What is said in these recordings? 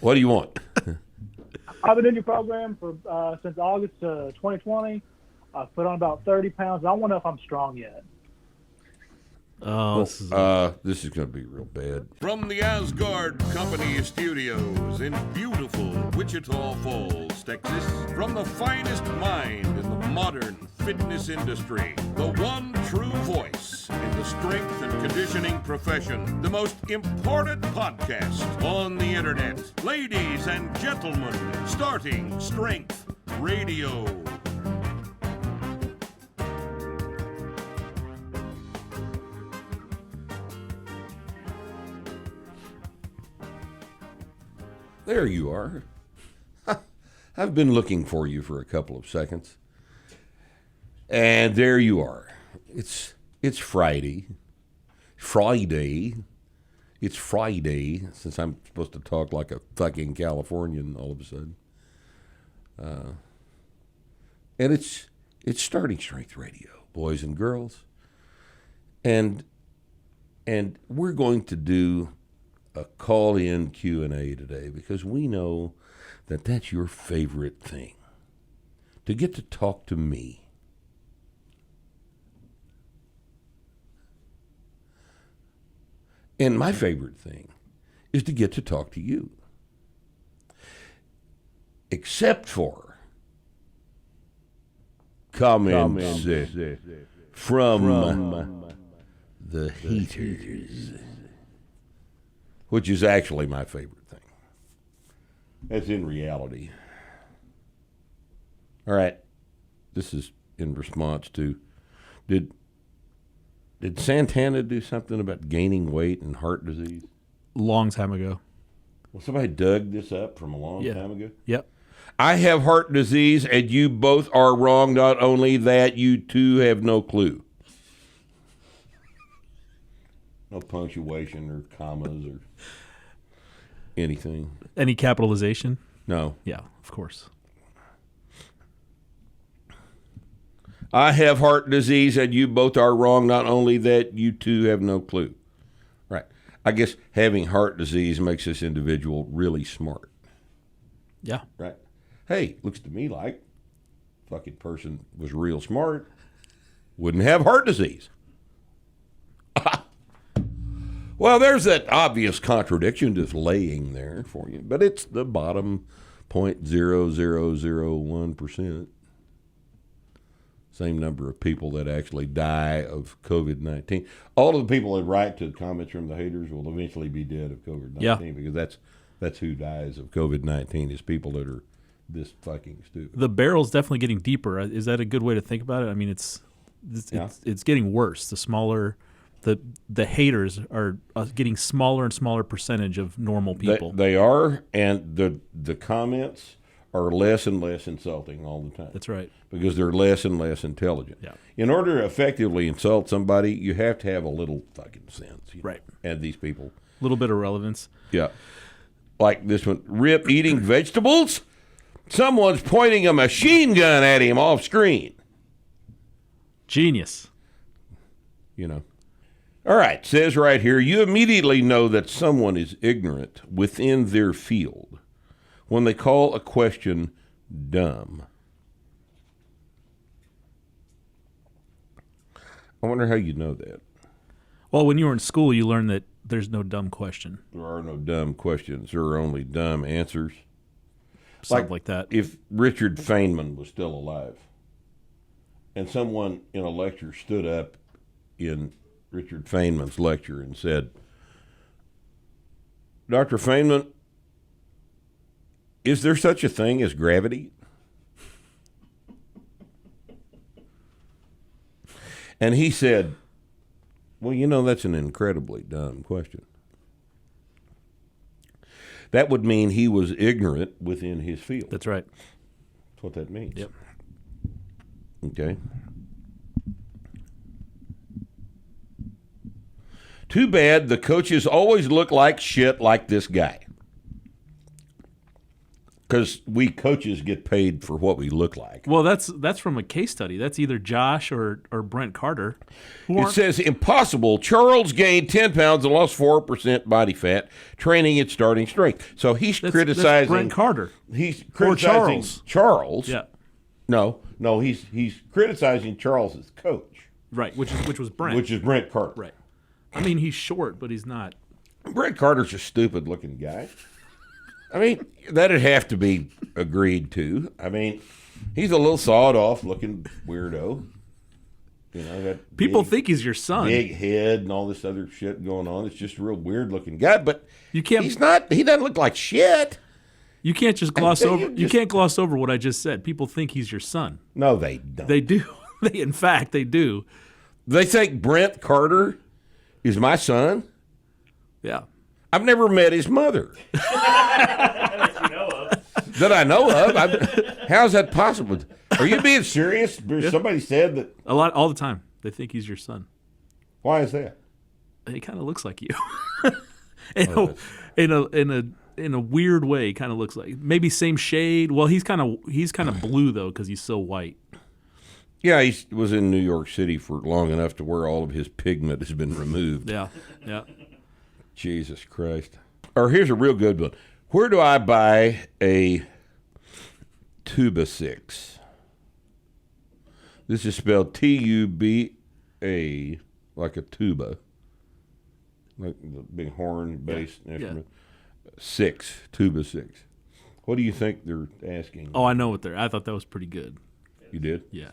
What do you want? I've been in your program for since August 2020. I've put on about 30 pounds. I don't know if I'm strong yet. Oh, this is going to be real bad. From the Asgard Company Studios in beautiful Wichita Falls, Texas, from the finest mind in the modern fitness industry, the one true voice in the strength and conditioning profession, the most important podcast on the internet. Ladies and gentlemen, starting Strength Radio. There you are. I've been looking for you for a couple of seconds. And there you are. It's Friday. It's Friday, since I'm supposed to talk like a fucking Californian all of a sudden. And it's Starting Strength Radio, boys and girls. And we're going to do a call-in Q&A today because we know that that's your favorite thing, to get to talk to me. And my favorite thing is to get to talk to you. Except for comments from the haters. Which is actually my favorite thing. That's in reality. All right. This is in response to, did Santana do something about gaining weight and heart disease? long time ago. Well, somebody dug this up from a long time ago? Yep. I have heart disease, and you both are wrong. Not only that, you two have no clue. No punctuation or commas or anything. Any capitalization? No. Yeah, of course. I have heart disease, and you both are wrong. Not only that, you two have no clue. Right. I guess having heart disease makes this individual really smart. Yeah. Right. Hey, looks to me like fucking person was real smart, wouldn't have heart disease. Well, there's that obvious contradiction just laying there for you, but it's the bottom 0.0001%. Same number of people that actually die of COVID-19. All of the people that write to comments from the haters will eventually be dead of COVID-19 because that's who dies of COVID-19 is people that are this fucking stupid. The barrel's definitely getting deeper. Is that a good way to think about it? I mean, it's getting worse. The smaller the haters are getting smaller and smaller percentage of normal people. They are, and the comments are less and less insulting all the time. That's right. Because they're less and less intelligent. Yeah. In order to effectively insult somebody, you have to have a little fucking sense. Right. And these people. A little bit of relevance. Yeah. Like this one, Rip eating vegetables? Someone's pointing a machine gun at him off screen. Genius. You know. All right, says right here, you immediately know that someone is ignorant within their field when they call a question dumb. I wonder how you know that. Well, when you were in school, you learned that there's no dumb question. There are no dumb questions. There are only dumb answers. Something like that. If Richard Feynman was still alive and someone in a lecture stood up in Richard Feynman's lecture and said, Dr. Feynman, is there such a thing as gravity? And he said, well, you know, that's an incredibly dumb question. That would mean he was ignorant within his field. That's right. That's what that means. Yep. Okay. Too bad the coaches always look like shit like this guy. because we coaches get paid for what we look like. Well, that's from a case study. That's either Josh or Brent Carter. It says impossible. Charles gained 10 pounds and lost 4% body fat training at starting strength. So he's criticizing that's Brent Carter. He's criticizing Charles. Yeah. No, he's criticizing Charles's coach. Right, which was Brent. Which is Brent Carter. Right. I mean, he's short, but he's not. Brent Carter's a stupid-looking guy. I mean, that'd have to be agreed to. I mean, he's a little sawed-off looking weirdo. You know, that people think he's your son. Big head and all this other shit going on. It's just a real weird-looking guy. But you can't. He's not. He doesn't look like shit. You can't just gloss over. You can't gloss over what I just said. People think he's your son. No, they don't. They do. In fact, they do. They think Brent Carter is my son. Yeah. I've never met his mother. That you know of. That I know of. How's that possible? Are you being serious? Somebody said that. All the time. They think he's your son. Why is that? He kind of looks like you. In a weird way, he kind of looks like maybe same shade. Well, he's kind of blue though because he's so white. Yeah, he was in New York City for long enough to where all of his pigment has been removed. Yeah. Jesus Christ. Or here's a real good one. Where do I buy a Tuba 6? This is spelled Tuba, like a tuba. Like the big horn bass instrument. 6, Tuba 6. What do you think they're asking? Oh, I know what I thought that was pretty good. You did? Yeah.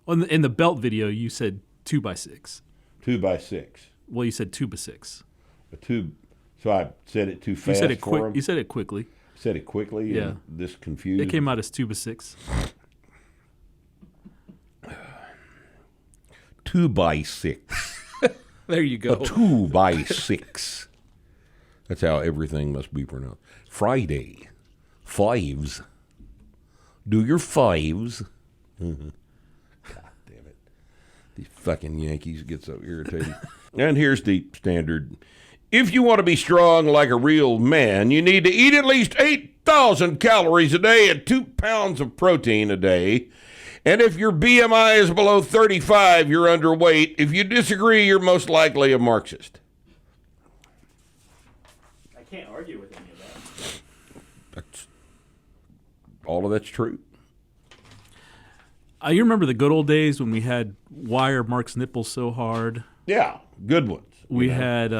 In the belt video, you said 2x6. 2x6. Well, you said 2x6. A tube. So I said it too fast. You said it for him. You said it quickly. Said it quickly. Yeah. And this confused. It came out as 2x6. 2x6. There you go. A 2x6. That's how everything must be pronounced. Friday. Fives. Do your fives. God damn it. These fucking Yankees get so irritating. And here's the standard. If you want to be strong like a real man, you need to eat at least 8,000 calories a day and 2 pounds of protein a day. And if your BMI is below 35, you're underweight. If you disagree, you're most likely a Marxist. I can't argue with any of that. All of that's true. You remember the good old days when we had wire Mark's nipples so hard? Yeah, good ones. We had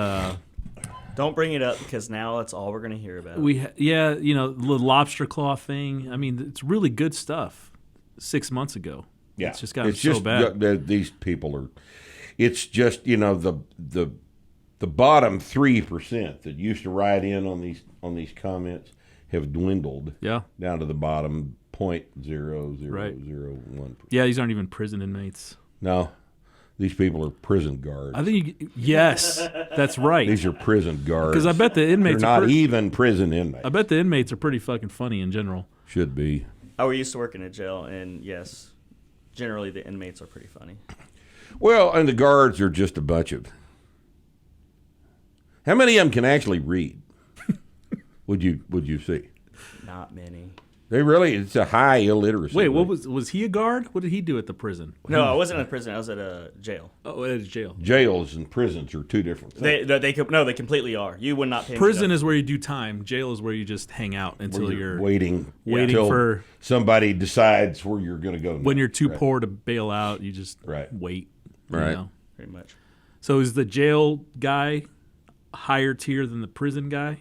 Don't bring it up because now that's all we're going to hear about. the lobster claw thing. I mean, it's really good stuff. 6 months ago. Yeah, it's just gotten so bad. These people are. It's just the bottom 3% that used to write in on these comments have dwindled. Yeah. Down to the bottom 0.0001%. Yeah, these aren't even prison inmates. No, these people are prison guards. I think yes, that's right. These are prison guards. Because I bet the inmates They're not even prison inmates. I bet the inmates are pretty fucking funny in general. Should be. I used to work in a jail, and yes, generally the inmates are pretty funny. Well, and the guards are just a bunch of. How many of them can actually read? Would you see? Not many. They really, it's a high illiteracy. Wait, what was he a guard? What did he do at the prison? No, I wasn't in a prison. I was at a jail. Oh, at a jail. Jails and prisons are two different things. They completely are. You would not pay. Prison is where you do time. Jail is where you just hang out until you're waiting waiting for somebody decides where you're going to go. When you're too poor to bail out, you just wait. Right. You know? pretty much. So is the jail guy higher tier than the prison guy?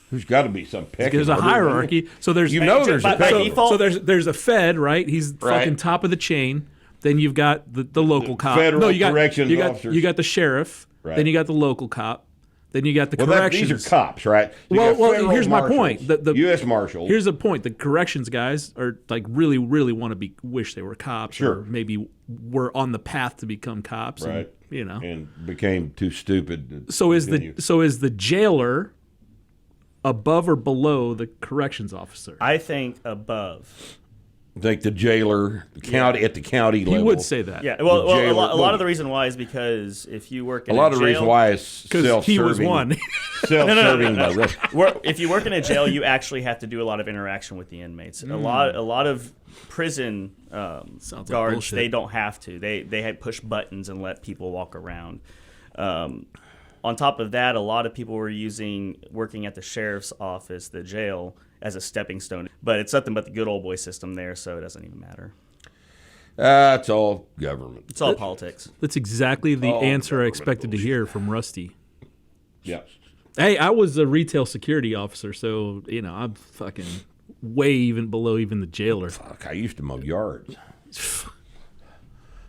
There's got to be some pecking There's a order. hierarchy. So there's there's a by default. So there's a Fed, right? He's fucking top of the chain. Then you've got the local cop. federal you got corrections you got officers. you got the sheriff. Right. Then you got the local cop. Then you got the Well, corrections. these are cops, right? You got Well, federal here's my marshals, point. The U.S. Marshals. Here's the point. The corrections guys are like really want to wish they were cops, Sure. or maybe were on the path to become cops, right. And, and became too stupid. To So continue. is the jailer above or below the corrections officer? I think above. Think the jailer, the county at the county He level. would say that. Yeah, well, jailer- a lot of the reason why is because if you work in a lot of jail, the reason why is Because self-serving. he was one. Self-serving by rest. if you work in a jail, you actually have to do a lot of interaction with the inmates. A lot of prison Sounds like guards, bullshit. they don't have to. They had push buttons and let people walk around. On top of that, a lot of people were working at the sheriff's office, the jail, as a stepping stone. But it's nothing but the good old boy system there, so it doesn't even matter. It's all government. It's all politics. That's exactly the Oh, answer I government expected to bullshit. hear from Rusty. Yeah. Hey, I was a retail security officer, so, I'm fucking way even below even the jailer. Fuck, I used to mow yards.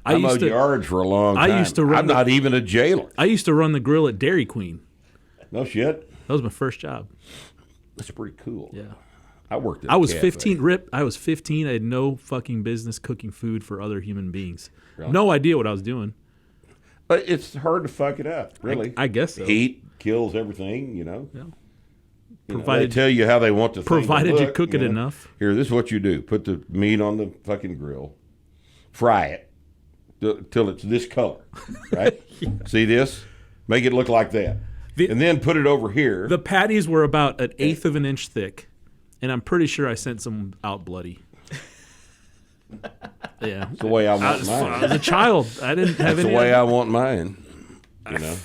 I I mowed used to, yards for a long time. I used to run I'm not even a jailer. I used to run the grill at Dairy Queen. No shit. That was my first job. That's pretty cool. Yeah. I worked at I a was cafe. 15, Rip. I was 15. I had no fucking business cooking food for other human beings. Really? No idea what I was doing. But it's hard to fuck it up, really. I guess so. Heat kills everything, Yeah. You know, Provided- they tell you how they want the thing to Provided you look, cook it know. enough. Here, this is what you do. Put the meat on the fucking grill. Fry it till it's this color, right? See this? Make it look like that. And then put it over here. The patties were about an eighth of an inch thick, and I'm pretty sure I sent some out bloody. Yeah. That's the way I want I was mine. a child. I didn't have That's the any way idea. I want mine. You know,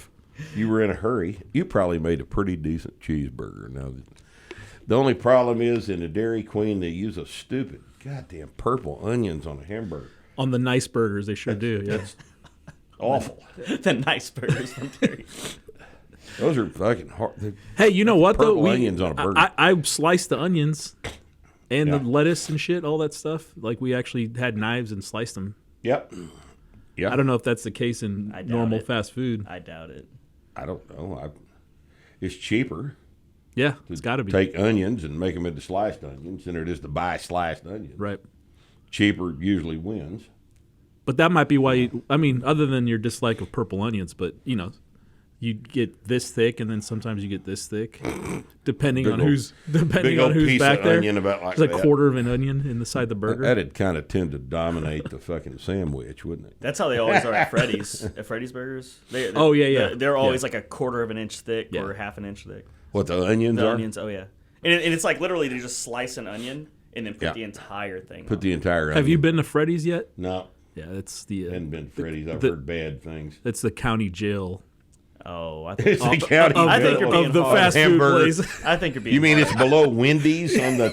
you were in a hurry. You probably made a pretty decent cheeseburger. Now, the only problem is in the Dairy Queen they use a stupid goddamn purple onions on a hamburger. On the nice burgers, they sure do. Yeah. That's awful. The nice burgers from Terry. Those are fucking hard. Hey, you know what though? Purple onions on a burger. I sliced the onions and Yeah. the lettuce and shit, all that stuff. Like we actually had knives and sliced them. Yep. Yeah. I don't know if that's the case in I doubt normal it. fast food. I doubt it. I don't know. It's cheaper Yeah, it's got to be. take onions and make them into sliced onions than it is to buy sliced onions. Right. Cheaper usually wins. But that might be why other than your dislike of purple onions, but you get this thick and then sometimes you get this thick, depending on who's big old piece back of there. onion about like It's a that. quarter of an onion inside the burger. That'd kind of tend to dominate the fucking sandwich, wouldn't it? That's how they always are at Freddy's. At Freddy's Burgers. Oh, yeah. They're always like a quarter of an inch thick Yeah. or half an inch thick. What the onions The are? onions, oh yeah. And it's like literally they just slice an onion and then put Yeah. the entire thing Put on. the entire onion. Have you been to Freddy's yet? No, Yeah, that's the hadn't been Freddy's. I've the- heard bad things. that's the county jail Oh, I It's think, a county of, I think jail. you're being of the hard. fast food Hamburger. place. I think you're being You mean hard. it's below Wendy's on the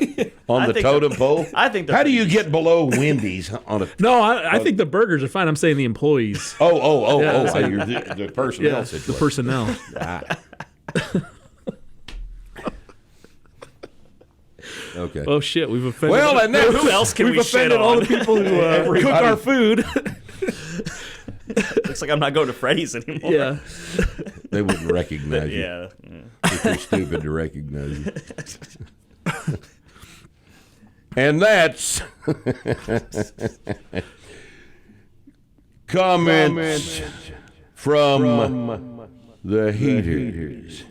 I think totem pole? I think they're How do you Wendy's. get below Wendy's on a? No, I think the burgers are fine. I'm saying the employees. Oh! You're the personnel Yeah, situation. the personnel. Ah. Okay. Oh shit, we've offended. Well, and now Who else can we've we shit offended all on? the people who cook Everybody. our food. Looks like I'm not going to Freddy's anymore. Yeah. They wouldn't recognize you. Yeah. If they're stupid to recognize you. And that's comments from the heaters.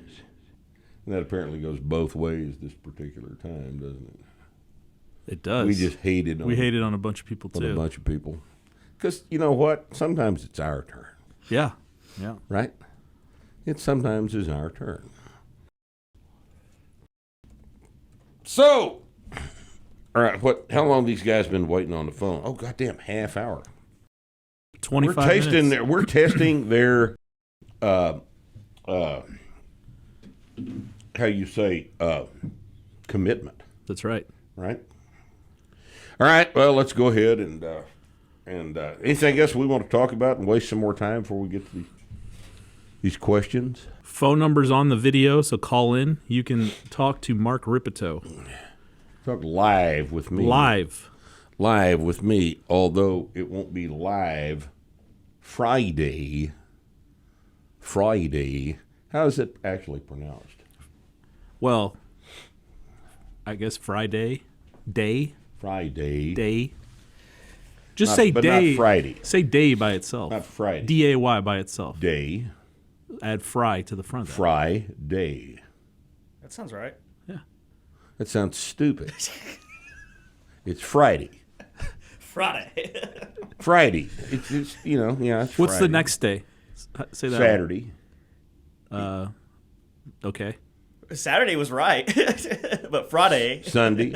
And that apparently goes both ways this particular time, doesn't it? It does. We just hated on, we hated on a bunch of people on too. a bunch of people. Because you know what? Sometimes it's our turn, Yeah. Yeah. right? It sometimes is our turn. So, all right, how long these guys been waiting on the phone? Oh, goddamn, half hour. 25 We're tasting minutes. their, we're testing their, how you say, commitment, That's right. right? All right, well, let's go ahead and anything else we want to talk about and waste some more time before we get to these questions? Phone number's on the video, so call in. You can talk to Mark Rippetoe Talk live with me. live. Live with me, although it won't be live Friday. How is it actually pronounced? Well, I guess Friday. Day. Friday. Day. Just Not- say but day. not Friday. Say day by itself. Not Friday. D-A-Y by itself. Day. Add fry to the front. of it. Friday. That sounds right. That sounds stupid. It's Friday. Friday. Friday. It's it's What's Friday. the next day? Say that. Saturday. Okay. Saturday was right, but Friday. Sunday,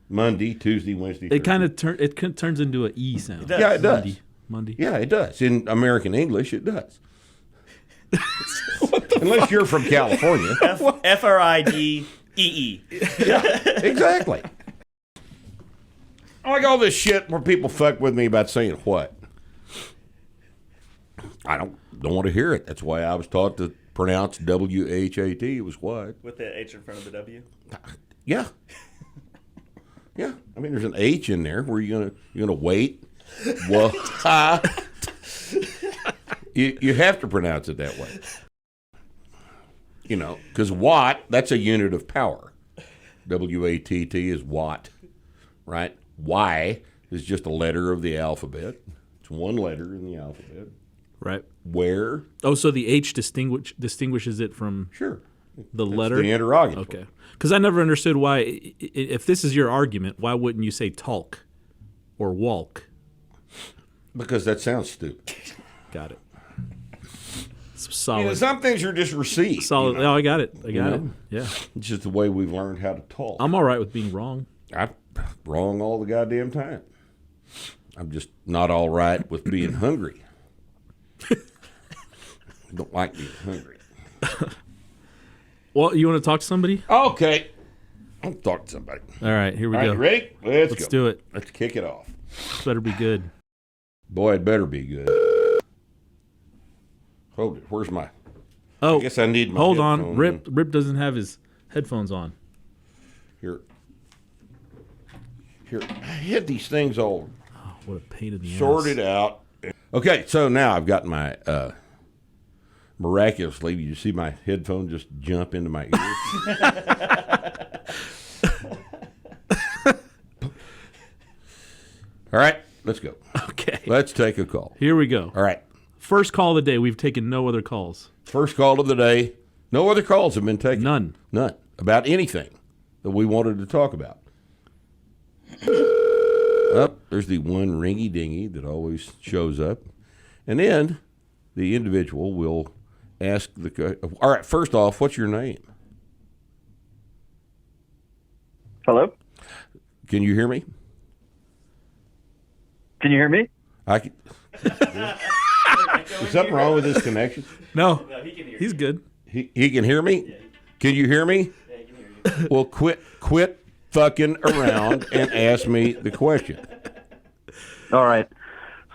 Monday, Tuesday, Wednesday. It kind of turns into an E sound. does. Yeah, it does. Monday. Yeah, it does. In American English, it does. Unless you're from California. Fridee. Yeah, exactly. I like all this shit where people fuck with me about saying what. I don't want to hear it. That's why I was taught to pronounce W-H-A-T. It was what? With the H in front of the W. Yeah. Yeah. I mean, there's an H in there. Where you gonna wait? Well, you have to pronounce it that way. Because watt, that's a unit of power. W-A-T-T is watt, right? Y is just a letter of the alphabet. It's one letter in the alphabet. Right. Where? Oh, so the H distinguishes it from Sure. the That's letter? the interrogatory. Okay. Because I never understood why, if this is your argument, why wouldn't you say talk or walk? Because that sounds stupid. Got it. Solid. Some things are just received. Solid. Oh, I got it. I got it. Yeah. It's just the way we've learned how to talk. I'm all right with being wrong. I'm wrong all the goddamn time. I'm just not all right with being hungry. I don't like being hungry. Well, you want to talk to somebody? Okay. I'll talk to somebody. All right, here we All right, go. you ready? Let's Let's go. do it. Let's kick it off. This better be good. Boy, it better be good. Hold it. Where's my... Oh, I guess I need my hold on. headphones. Rip doesn't have his headphones on. Here. I had these things all Oh, what a pain in the ass. sorted out. Okay, so now I've got my... miraculously, you see my headphone just jump into my ear? All right, let's go. Okay. Let's take a call. Here we go. All right, First call of the day. We've taken no other calls. first call of the day. No other calls have been taken. None. None. About anything that we wanted to talk about. There's the one ringy dingy that always shows up. And then the individual will ask all right, first off, what's your name? Hello? Can you hear me? Can you hear me? I can. Is something wrong with this connection? No. No, he can hear He's you. good. He can hear me? Can you hear me? Yeah, he can hear you. Well, quit fucking around and ask me the question. All right.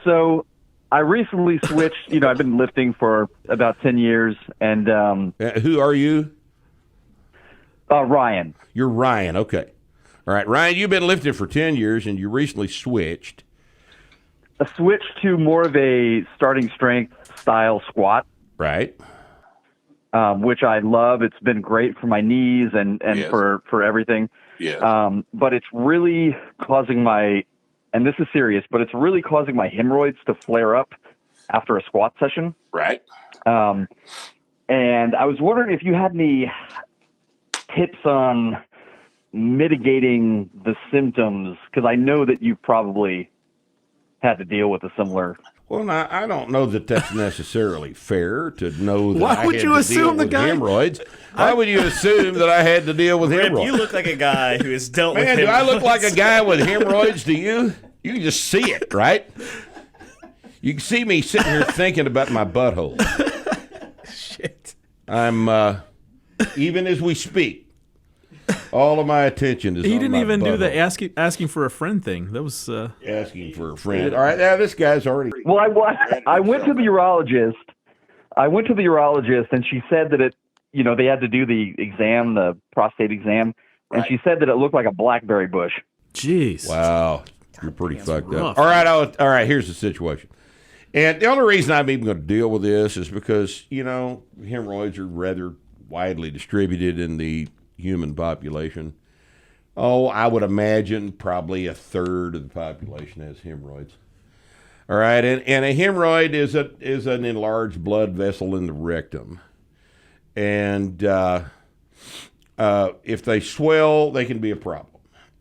So I recently switched. I've been lifting for about 10 years. And Who are you? Ryan. You're Ryan. Okay. All right, Ryan, you've been lifting for 10 years and you recently switched. I switched to more of a starting strength style squat, Right. which I love. It's been great for my knees and Yes. for everything. Yeah. But it's really causing and this is serious, but it's really causing my hemorrhoids to flare up after a squat session. Right. And I was wondering if you had any tips on mitigating the symptoms, because I know that you probably had to deal with a similar. Well, now, I don't know that that's necessarily fair to know that Why I would had you to assume deal the with guy- hemorrhoids. Why would you assume that I had to deal with Rip, hemorrhoids? you look like a guy who has dealt with Man, do I look like a hemorrhoids. guy with hemorrhoids to you? You can just see it, right? You can see me sitting here thinking about my butthole. Shit. I'm, even as we speak, all of my attention is He on didn't my even do the butthole. asking for a friend thing. That was Asking for a friend. All right, now this guy's already... Well, I went to the urologist. And she said that they had to do the exam, the prostate exam, and Right. she said that it looked like a blackberry bush. jeez. Wow, you're pretty fucked rough. up. All right, here's the situation. And the only reason I'm even going to deal with this is because, hemorrhoids are rather widely distributed in the human population. Oh, I would imagine probably a third of the population has hemorrhoids. All right, and a hemorrhoid is an enlarged blood vessel in the rectum. And if they swell, they can be a problem.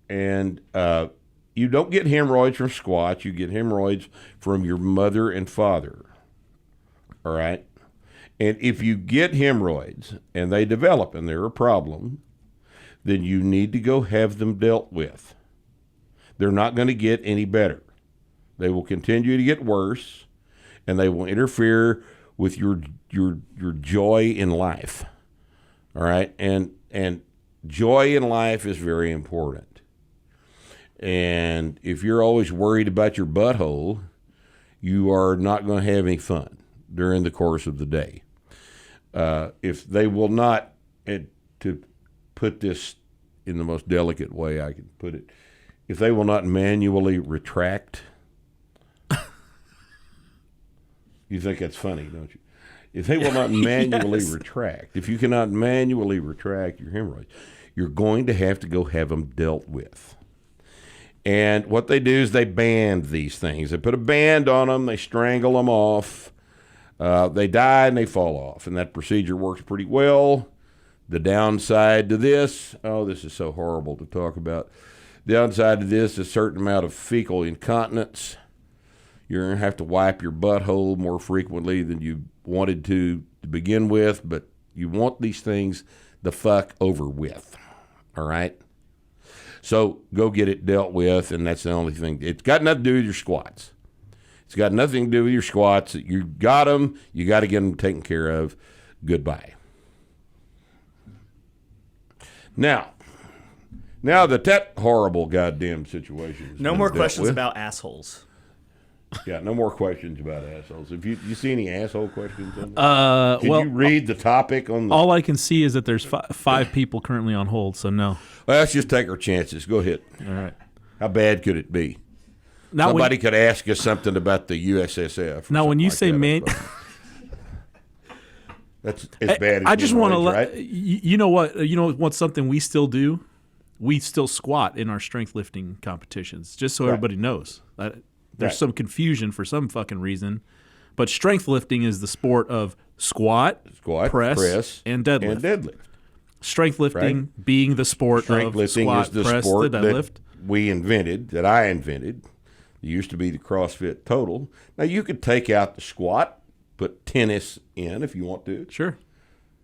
And you don't get hemorrhoids from squats. You get hemorrhoids from your mother and father. All right? And if you get hemorrhoids and they develop and they're a problem, then you need to go have them dealt with. They're not going to get any better. They will continue to get worse, and they will interfere with your joy in life. All right? And joy in life is very important. And if you're always worried about your butthole, you are not going to have any fun during the course of the day. If they will not, and to put this in the most delicate way I can put it, if they will not manually retract, you think that's funny, don't you? If they will not manually Yes. retract, if you cannot manually retract your hemorrhoids, you're going to have have them dealt with. And what they do is they band these things. They put a band on them, they strangle them off, they die and they fall off. And that procedure works pretty well. The downside to this, this is so horrible to talk about. The downside to this is a certain amount of fecal incontinence. You're going to have to wipe your butthole more frequently than you wanted to begin with, but you want these things the fuck over with. All right? So go get it dealt with, and that's the only thing. It's got nothing to do with your squats. It's got nothing to do with your squats. You got them. You got to get them taken care of. Goodbye. Now that horrible goddamn situation. has No been more dealt questions with. about assholes. Yeah, no more questions about assholes. If you see any asshole questions on that? Did well, you read the topic on the... all I can see is that there's five people currently on hold, so no. Well, let's just take our chances. Go ahead. All right. How bad could it be? Now, Somebody could ask us something about the USSF. or now when something you like say that, man, that's as bad as I just want to hemorrhoids, let right? you know what what's something we still do. We still squat in our strength lifting competitions, just so everybody knows. There's Right. some confusion for some fucking reason, but strength lifting is the sport of squat, press, and deadlift. Strength lifting being the sport Strength of lifting squat, is the press, sport the deadlift. that I invented. It used to be the CrossFit Total. Now, you could take out the squat, put tennis in if you want to. Sure.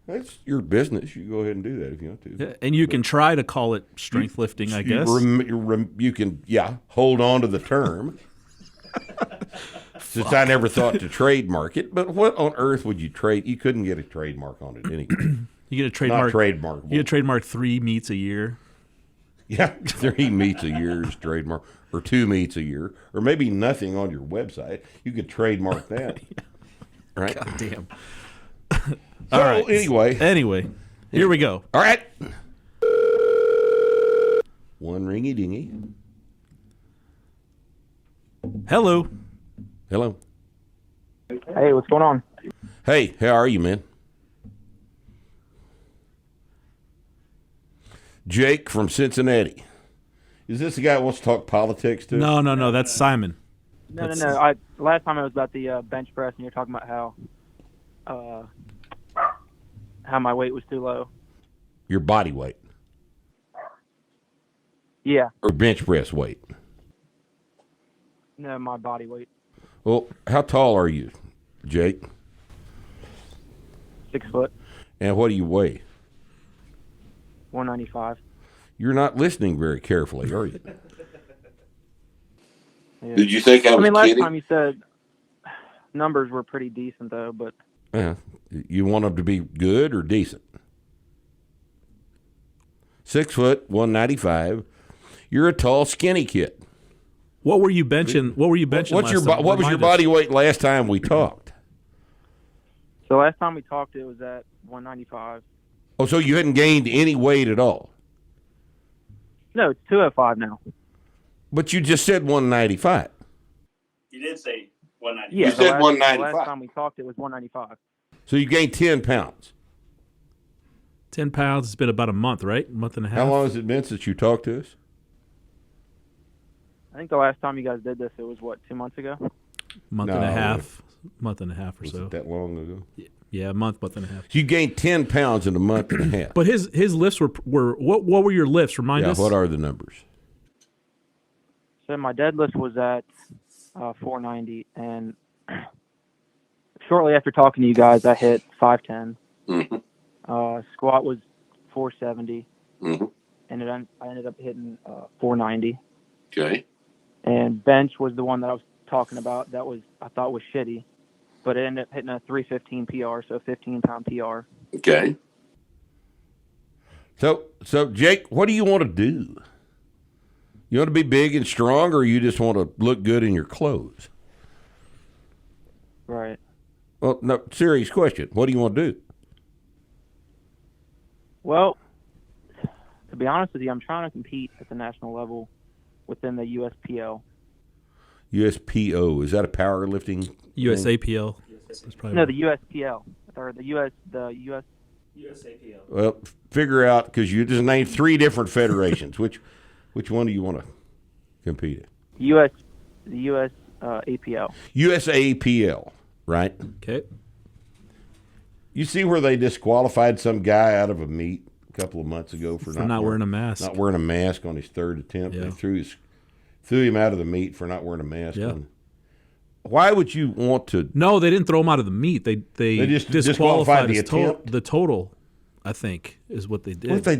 That's your business. You go ahead and do that if you want to. Yeah, and you can try to call it strength lifting, I guess. You can, hold on to the term. Since I never thought to trademark it, but what on earth would you trade? You couldn't get a trademark on it anyway. You get a trademark. Not trademarkable. You get a trademark 3 meets a year. Yeah, 3 meets a year is trademark, or 2 meets a year, or maybe nothing on your website. You could trademark that, right? God damn. So, anyway, here we go. All right. One ringy dingy. Hello. Hello. Hey, what's going on? Hey, how are you, man? Jake from Cincinnati. Is this the guy that wants to talk politics too? No. That's Simon. No. Last time it was about the bench press, and you're talking about how my weight was too low. Your body weight. Yeah. Or bench press weight. No, my body weight. Well, how tall are you, Jake? 6 foot. And what do you weigh? 195. You're not listening very carefully, are you? Yeah. Did you think I was last kidding? time you said numbers were pretty decent, though, but... Yeah. You want them to be good or decent? 6 foot, 195. You're a tall, skinny kid. What were you benching? What was your body weight last time we talked? So last time we talked, it was at 195. Oh, so you hadn't gained any weight at all? No, it's 205 now. But you just said 195. You did say 195. Yeah, You said 195. The last time we talked, it was 195. So you gained 10 pounds. 10 pounds. It's been about a month, right? A month and a half. How long has it been since you talked to us? I think the last time you guys did this, it was, 2 months ago? Month and a half. Month and a half or Was so. it that long ago? Yeah, month and a half. So you gained 10 pounds in a month and a half. But his lifts were what were your lifts? Remind us. What are the numbers? So my deadlift was at 490, and shortly after talking to you guys, I hit 510. Squat was 470, and I ended up hitting 490. Okay. And bench was the one that I was talking about. That was I thought was shitty, but it ended up hitting a 315 PR, so 15-pound PR. Okay. So Jake, what do you want to do? You want to be big and strong, or you just want to look good in your clothes? Right. Well, no, serious question. What do you want to do? Well, to be honest with you, I'm trying to compete at the national level within the USPL. USPO, is that a powerlifting thing? USAPL. That's probably No, the USPL or the US. USAPL. Well, figure out, because you just named 3 different federations. Which one do you want to compete in? The US APL. USAPL, right? Okay. You see where they disqualified some guy out of a meet a couple of months ago for not wearing a mask. Not wearing a mask on his 3rd attempt. Yeah. They threw him out of the meet for not wearing a mask. Yeah. Why would you want to? No, they didn't throw him out of the meet. They just disqualified the his attempt? the total, I think, is what they did. Well, if they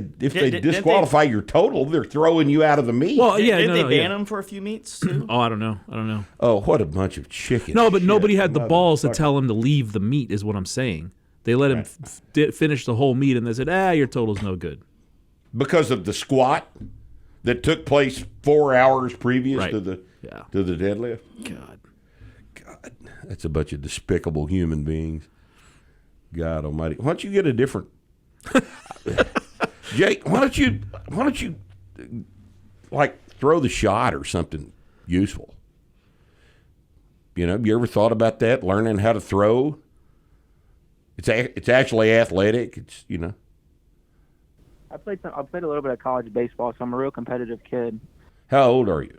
Didn't disqualify your total, they're throwing you out of the meet. Well, yeah, Didn't no, they no, ban yeah. him for a few meets too? Oh, I don't know. Oh, what a bunch of chicken! No, but shit, nobody had the balls to motherfucker. tell him to leave the meet, is what I'm saying. They let him finish the whole meet, and they said, your total's no good. Because of the squat that took place 4 hours previous Right. to the Yeah. to the deadlift. God. That's a bunch of despicable human beings. God Almighty! Why don't you get a different Jake? Why don't you like throw the shot or something useful? You ever thought about that? Learning how to throw. It's actually athletic. I played a little bit of college baseball, so I'm a real competitive kid. How old are you?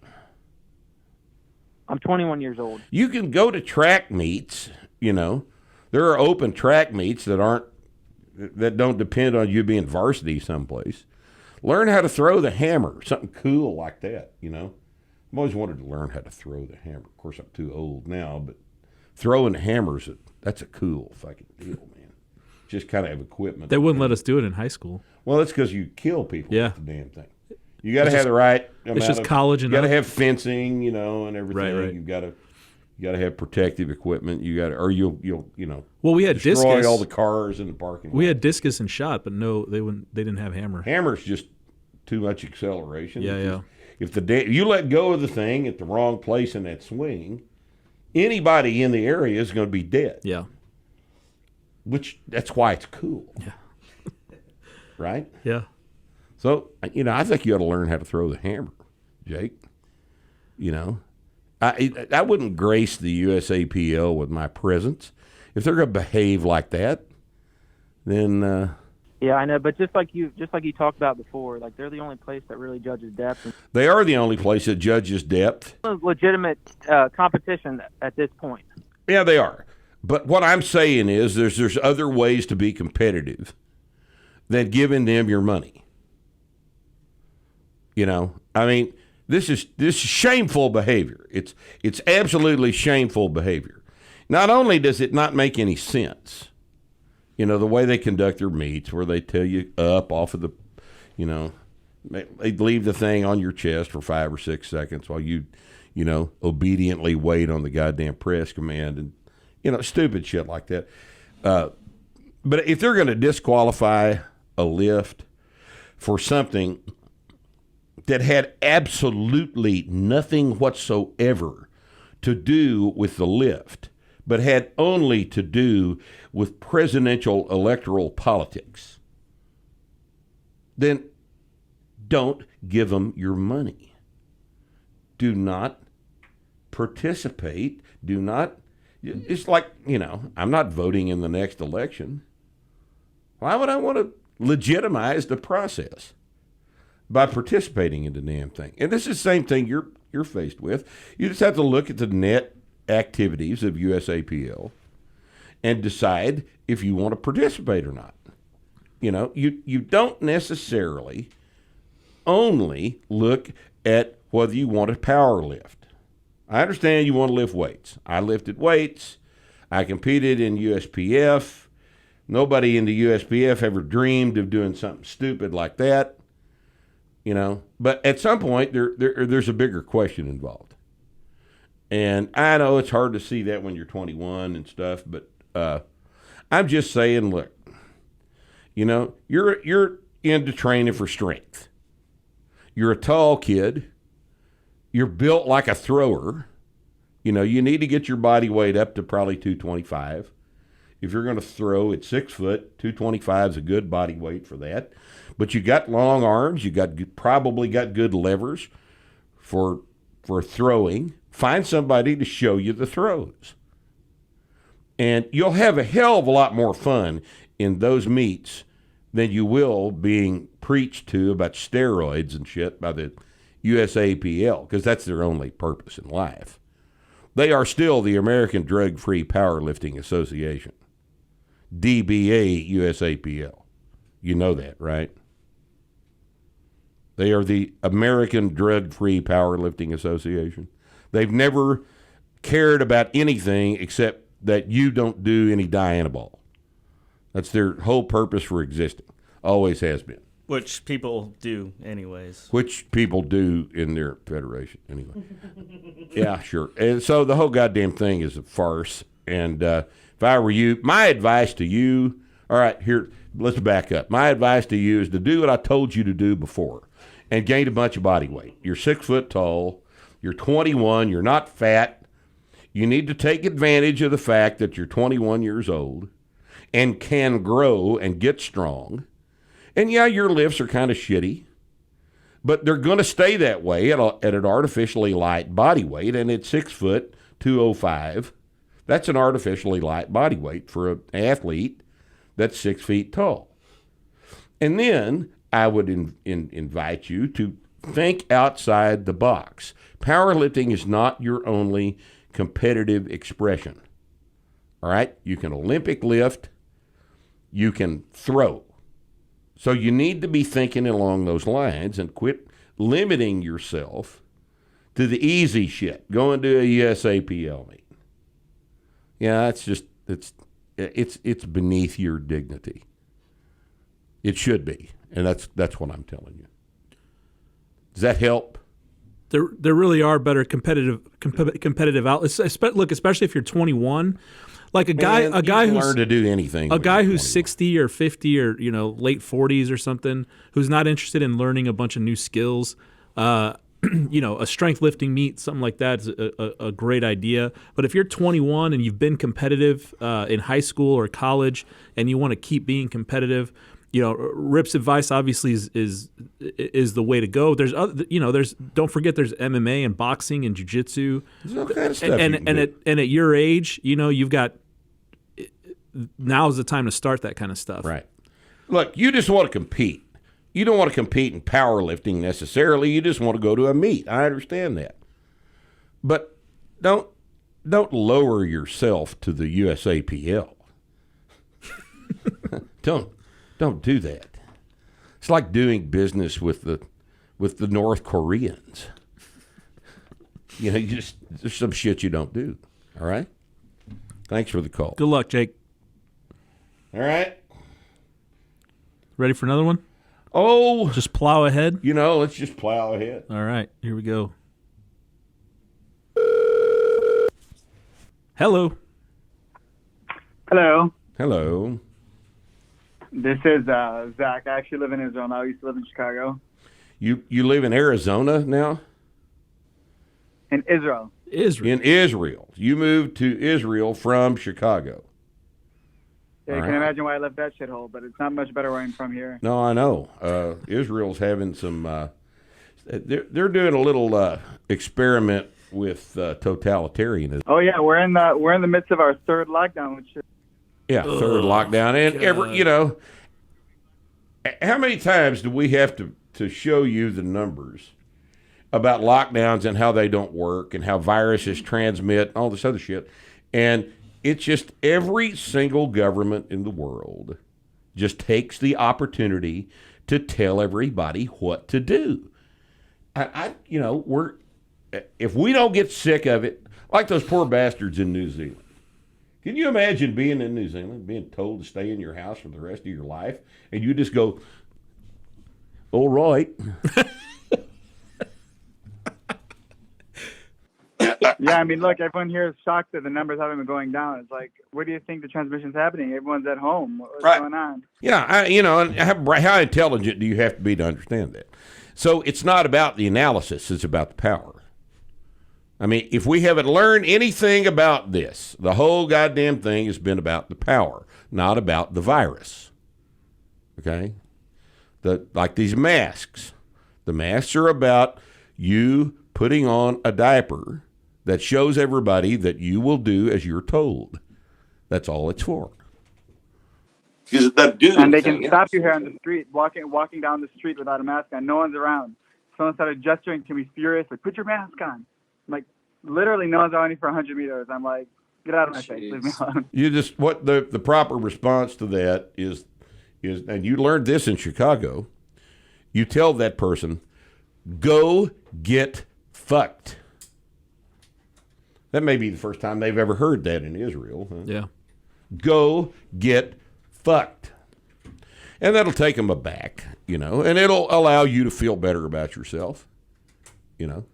I'm 21 years old. You can go to track meets. There are open track meets that don't depend on you being varsity someplace. Learn how to throw the hammer, something cool like that. I've always wanted to learn how to throw the hammer. Of course, I'm too old now, but throwing hammers, that's a cool fucking deal, man. Just kind of have equipment. They wouldn't let us do it in high school. Well, that's because you kill people Yeah. with the damn thing. You got to have the right amount just of, college and You got to up. have fencing, and everything. Right. You got to have protective equipment. Or you'll Well, we had destroy discus. all the cars in the parking lot. We had discus and shot, but no, they didn't have hammer. Hammer's just too much acceleration. Yeah. If you let go of the thing at the wrong place in that swing, anybody in the area is going to be dead. Yeah. That's why it's cool. Yeah. Right? Yeah. So, I think you ought to learn how to throw the hammer, Jake. I wouldn't grace the USAPL with my presence. If they're going to behave like that, then Yeah, I know, but just like you talked about before, like they're the only place that really judges depth. they are the only place that judges depth. It's legitimate competition at this point. Yeah, they are. But what I'm saying is there's other ways to be competitive than giving them your money. This is shameful behavior. It's absolutely shameful behavior. Not only does it not make any sense, the way they conduct their meets, where they tell you up off of the, they leave the thing on your chest for 5 or 6 seconds while you, obediently wait on the goddamn press command and, stupid shit like that. But if they're going to disqualify a lift for something that had absolutely nothing whatsoever to do with the lift, but had only to do with presidential electoral politics, then don't give them your money. Do not participate. Do not. It's like, I'm not voting in the next election. Why would I want to legitimize the process by participating in the damn thing? And this is the same thing you're faced with. You just have to look at the net activities of USAPL and decide if you want to participate or not. You don't necessarily only look at whether you want to power lift. I understand you want to lift weights. I lifted weights. I competed in USPF. Nobody in the USPF ever dreamed of doing something stupid like that, But at some point, there's a bigger question involved. And I know it's hard to see that when you're 21 and stuff, but I'm just saying, look, you're into training for strength. You're a tall kid. You're built like a thrower. You need to get your body weight up to probably 225. If you're going to throw at 6 foot, 225 is a good body weight for that. But you got long arms. You probably got good levers for throwing. Find somebody to show you the throws. And you'll have a hell of a lot more fun in those meets than you will being preached to about steroids and shit by the USAPL, because that's their only purpose in life. They are still the American Drug-Free Powerlifting Association. DBA USAPL. You know that, right? They are the American Drug-Free Powerlifting Association. They've never cared about anything except that you don't do any Dianabol. That's their whole purpose for existing. Always has been. Which people do anyways. Which people do in their federation anyway. Yeah, sure. And so the whole goddamn thing is a farce. And if I were you, my advice to you, all right, here, let's back up. My advice to you is to do what I told you to do before and gain a bunch of body weight. You're 6 foot tall. You're 21. You're not fat. You need to take advantage of the fact that you're 21 years old and can grow and get strong. And yeah, your lifts are kind of shitty, but they're going to stay that way at an artificially light body weight. And at 6 foot, 205, that's an artificially light body weight for an athlete that's 6 feet tall. And then I would invite you to think outside the box. Powerlifting is not your only competitive expression. All right? You can Olympic lift. You can throw. So you need to be thinking along those lines and quit limiting yourself to the easy shit, going to a USAPL meet. Yeah, it's beneath your dignity. It should be, and that's what I'm telling you. Does that help? There really are better competitive outlets. Look, especially if you're 21. Like a guy who's learn to do anything. A guy who's 60 or 50 or late 40s or something, who's not interested in learning a bunch of new skills. A strength lifting meet, something like that is a great idea. But if you're 21 and you've been competitive in high school or college, and you want to keep being competitive, Rip's advice obviously is the way to go. There's don't forget there's MMA and boxing and jiu-jitsu. There's all kind of stuff. And at your age, you've got now's the time to start that kind of stuff. Right. Look, you just want to compete. You don't want to compete in powerlifting necessarily. You just want to go to a meet. I understand that. But don't lower yourself to the USAPL. Don't do that. It's like doing business with the North Koreans. There's some shit you don't do. All right? Thanks for the call. Good luck, Jake. All right. Ready for another one? Oh. Just plow ahead? Let's just plow ahead. All right. Here we go. Hello. Hello. Hello. This is Zach. I actually live in Israel now. I used to live in Chicago. You live in Arizona now? In Israel. In Israel. You moved to Israel from Chicago. Yeah, you can imagine why I left that shithole, but it's not much better where I'm from here. No, I know. Israel's having some. They're doing a little experiment with totalitarianism. Oh yeah, we're in the midst of our third lockdown, which. Yeah, third lockdown, and how many times do we have to show you the numbers about lockdowns and how they don't work and how viruses transmit, all this other shit, and it's just every single government in the world just takes the opportunity to tell everybody what to do. if we don't get sick of it, like those poor bastards in New Zealand. Can you imagine being in New Zealand, being told to stay in your house for the rest of your life, and you just go, all right. Yeah, I mean, look, everyone here is shocked that the numbers haven't been going down. It's like, where do you think the transmission's happening? Everyone's at home. What's going on? Yeah, and how intelligent do you have to be to understand that? So it's not about the analysis, it's about the power. I mean, if we haven't learned anything about this, the whole goddamn thing has been about the power, not about the virus. Okay? Like these masks. The masks are about you putting on a diaper that shows everybody that you will do as you're told. That's all it's for. And they can stop you here on the street, walking down the street without a mask on. No one's around. Someone started gesturing to me furious, like, put your mask on. I'm like, literally no one's around me for 100 meters. I'm like, get out of my face. Leave me alone. You just, what the proper response to that is, and you learned this in Chicago, you tell that person, go get fucked. That may be the first time they've ever heard that in Israel. Huh? Yeah. Go get fucked. And that'll take them aback, and it'll allow you to feel better about yourself, All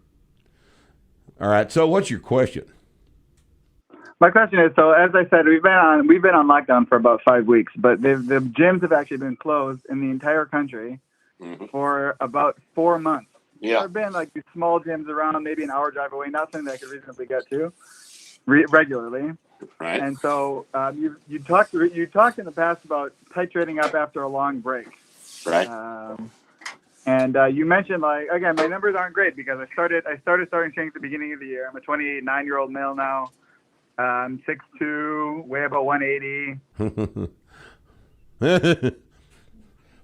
right, so what's your question? My question is, so as I said, we've been on lockdown for about 5 weeks, but the gyms have actually been closed in the entire country for about 4 months. Yeah. There have been like these small gyms around, maybe an hour drive away, not something that I could reasonably get to regularly. Right. And so you talked in the past about titrating up after a long break. Right. And you mentioned, like, again, my numbers aren't great because I started starting strength at the beginning of the year. I'm a 29-year-old male now. I'm 6'2", weigh about 180.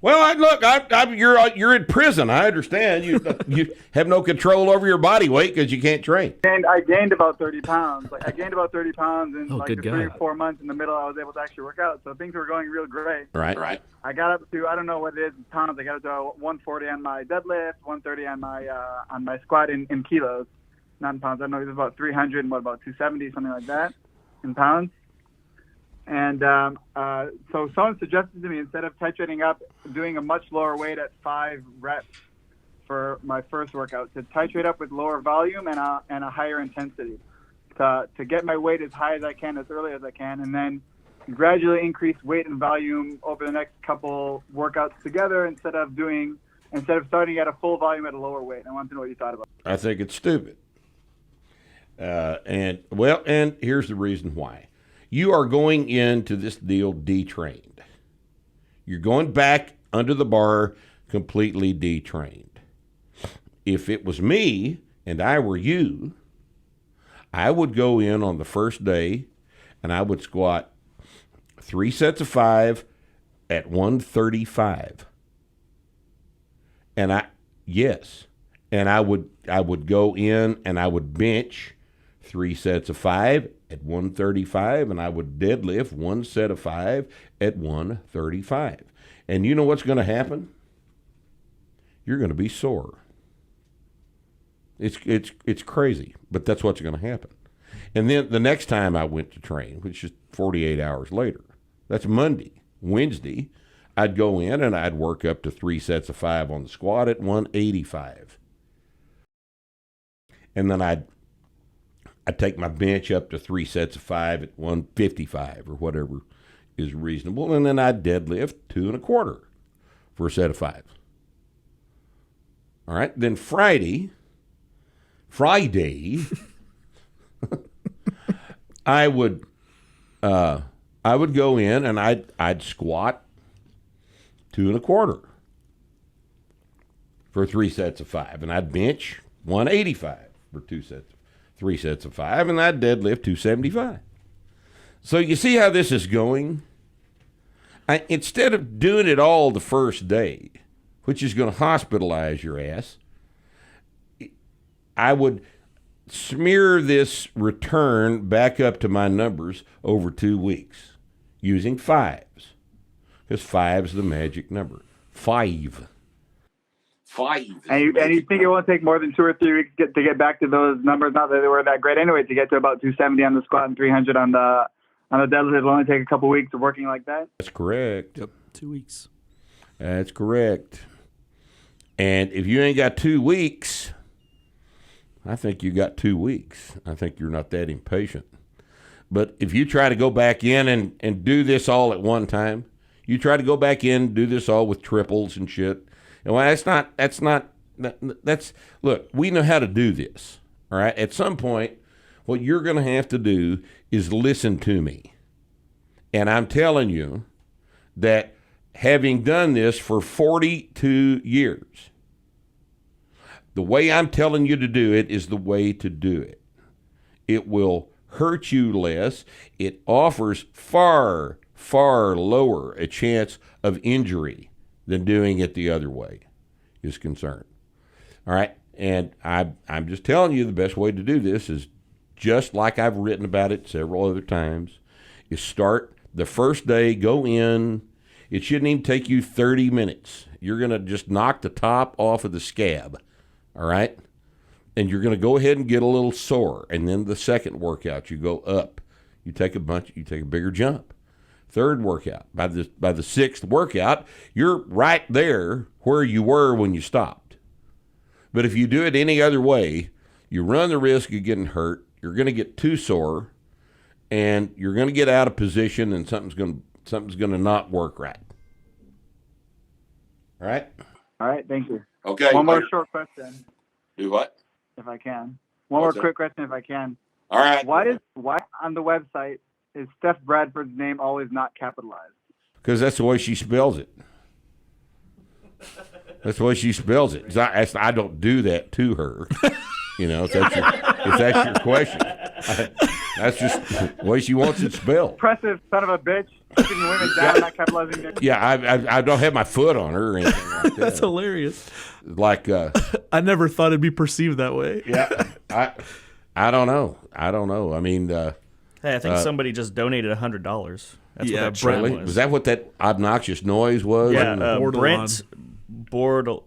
Well, look, you're in prison. I understand. You have no control over your body weight because you can't train. And I gained about 30 pounds. Like, I gained about 30 pounds in the 3 or 4 months in the middle. I was able to actually work out. So things were going real great. Right. I got up to, I don't know what it is in pounds. I got up to 140 on my deadlift, 130 on my squat in kilos, not in pounds. I don't know, it was about 300 and about 270, something like that in pounds. And so someone suggested to me, instead of titrating up, doing a much lower weight at 5 reps for my first workout, to titrate up with lower volume and a higher intensity, to get my weight as high as I can, as early as I can, and then gradually increase weight and volume over the next couple workouts together instead of starting at a full volume at a lower weight. I want to know what you thought about it. I think it's stupid. And here's the reason why. You are going into this deal detrained. You're going back under the bar completely detrained. If it was me and I were you, I would go in on the first day and I would squat 3 sets of 5 at 135. And I would go in and I would bench 3 sets of 5 at 135, and I would deadlift 1 set of 5 at 135. And you know what's going to happen? You're going to be sore. It's crazy, but that's what's going to happen. And then the next time I went to train, which is 48 hours later, that's Monday. Wednesday, I'd go in and I'd work up to 3 sets of 5 on the squat at 185. And then I'd take my bench up to 3 sets of 5 at 155 or whatever is reasonable. And then I'd deadlift 2 1/4 for a set of 5. All right. Then Friday, I would go in and I'd squat 2 1/4 for 3 sets of 5. And I'd bench 185 for 3 sets of 5, and I'd deadlift 275. So you see how this is going? Instead of doing it all the first day, which is going to hospitalize your ass, I would smear this return back up to my numbers over 2 weeks using 5s, because 5's the magic number. 5. 5. And you think it won't take more than 2 or 3 weeks to get back to those numbers? Not that they were that great anyway. To get to about 270 on the squat and 300 on the deadlift, it'll only take a couple weeks of working like that. That's correct. Yep, 2 weeks. That's correct. And if you ain't got 2 weeks, I think you got 2 weeks. I think you're not that impatient. But if you try to go back in and do this all at one time, you try to go back in and do this all with triples and shit. And well, look, we know how to do this, all right? At some point, what you're going to have to do is listen to me. And I'm telling you that having done this for 42 years, the way I'm telling you to do it is the way to do it. It will hurt you less. It offers far, far lower a chance of injury than doing it the other way is concerned. All right? And I'm just telling you the best way to do this is just like I've written about it several other times, is start the first day, go in. It shouldn't even take you 30 minutes. You're going to just knock the top off of the scab, all right? And you're going to go ahead and get a little sore. And then the second workout, you go up. You take a bigger jump. Third workout. By the sixth workout, you're right there where you were when you stopped. But if you do it any other way, you run the risk of getting hurt. You're going to get too sore, and you're going to get out of position, and something's going to not work right. All right? All right, thank you. Okay. One more short question, Do what? if I can. One What's more that? quick question, if I can. All right. Why on the website is Steph Bradford's name always not capitalized? Because that's the way she spells it. That's the way she spells it. I don't do that to her. You know, if that's your question. That's just the way she wants it spelled. Impressive son of a bitch. Keeping women down, not capitalizing their... Yeah, I don't have my foot on her or anything like that. That's hilarious. Like, I never thought it'd be perceived that way. yeah, I don't know. I mean, Hey, I think somebody just donated $100. That's Yeah, what that chime Brent- was that what that obnoxious noise was? Yeah, Bordelon. Brent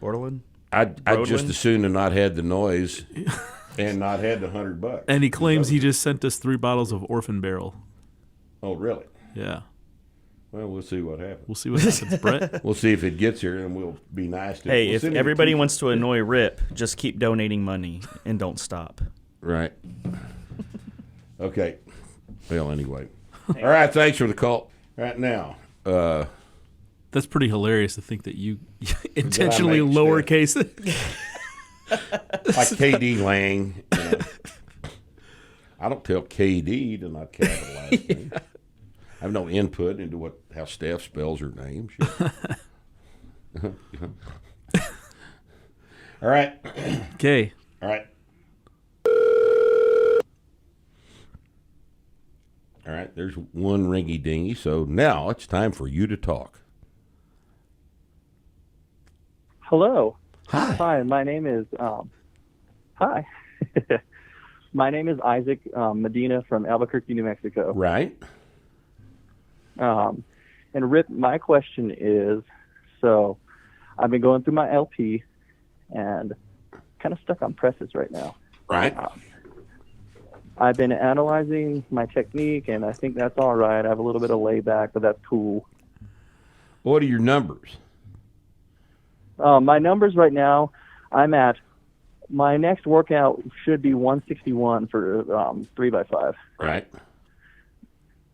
Bordelon. I'd just Broadland? as soon have not had the noise and not had the $100. And he claims he just sent us 3 bottles of Orphan Barrel. Oh, really? Yeah. Well, we'll see what happens. We'll see what happens, Brett. We'll see if it gets here, and we'll be nice to Hey, we'll if send him a everybody t-shirt. wants to annoy Rip, just keep donating money and don't stop. Right. Okay. Well, anyway. All right, thanks for the call. Right now, That's pretty hilarious to think that you intentionally make lowercase it. like KD Lang. You know. I don't tell KD to not capitalize things. I have no input into how Steph spells her name. All right. Okay. All right. All right, there's one ringy dingy. So now it's time for you to talk. Hello. Hi. Hi. My name is hi. My name is Isaac Medina from Albuquerque, New Mexico. Right. And Rip, my question is, so I've been going through my LP and kind of stuck on presses right now. Right. I've been analyzing my technique, and I think that's all right. I have a little bit of layback, but that's cool. What are your numbers? My numbers right now, my next workout should be 161 for 3x5. Right.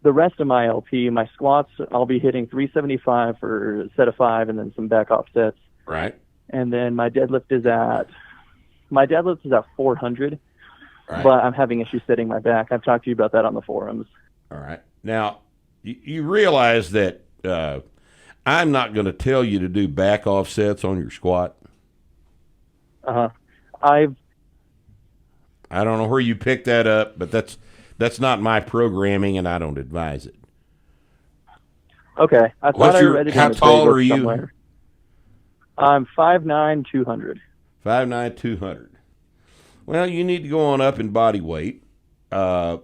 The rest of my LP, my squats, I'll be hitting 375 for a set of 5 and then some back offsets. Right. And then my deadlift is at 400, Right. but I'm having issues setting my back. I've talked to you about that on the forums. All right. Now, you realize that I'm not going to tell you to do back offsets on your squat. I don't know where you picked that up, but that's not my programming, and I don't advise it. Okay. I thought I read it how in the tall playbook are you? somewhere. I'm 5'9", 200. 5'9", 200. Well, you need to go on up in body weight. I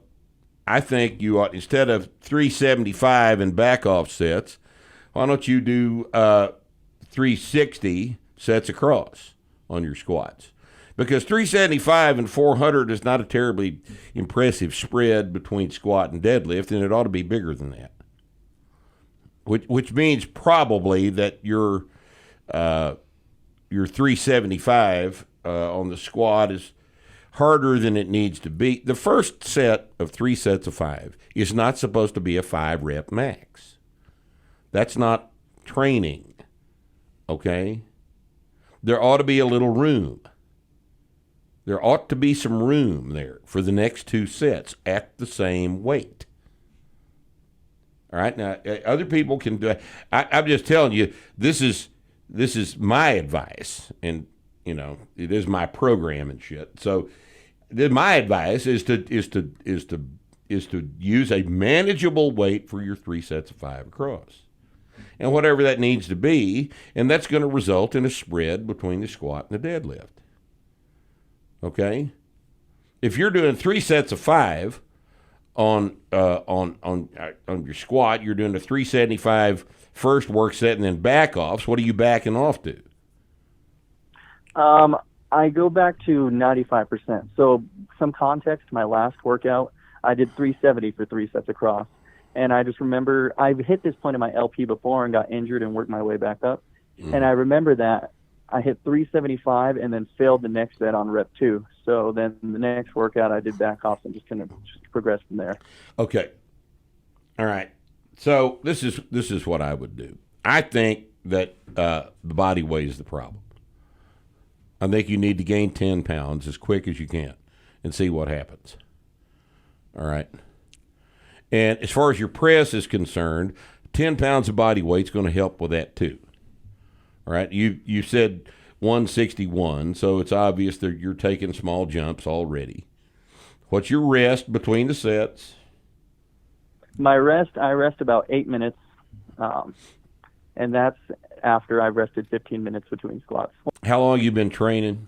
think you ought, instead of 375 in back offsets, why don't you do 360 sets across on your squats. Because 375 and 400 is not a terribly impressive spread between squat and deadlift, and it ought to be bigger than that. Which means probably that your 375 on the squat is harder than it needs to be. The first set of 3 sets of 5 is not supposed to be a 5-rep max. That's not training, okay? There ought to be a little room. There ought to be some room there for the next 2 sets at the same weight. All right, now other people can do it. I'm just telling you, this is my advice, and it is my program and shit. So, my advice is to use a manageable weight for your 3 sets of 5 across, and whatever that needs to be, and that's going to result in a spread between the squat and the deadlift. Okay, if you're doing 3 sets of 5 on your squat, you're doing a 375 first work set and then back offs. What are you backing off to? I go back to 95%. So some context, my last workout, I did 370 for 3 sets across. And I just remember I've hit this point in my LP before and got injured and worked my way back up. And I remember that I hit 375 and then failed the next set on rep 2. So then the next workout I did back off and just kind of progress from there. Okay. All right. So this is what I would do. I think that the body weight is the problem. I think you need to gain 10 pounds as quick as you can and see what happens. All right. And as far as your press is concerned, 10 pounds of body weight is going to help with that too. All right. You said 161, so it's obvious that you're taking small jumps already. What's your rest between the sets? I rest about 8 minutes, and that's after I've rested 15 minutes between squats. How long have you been training?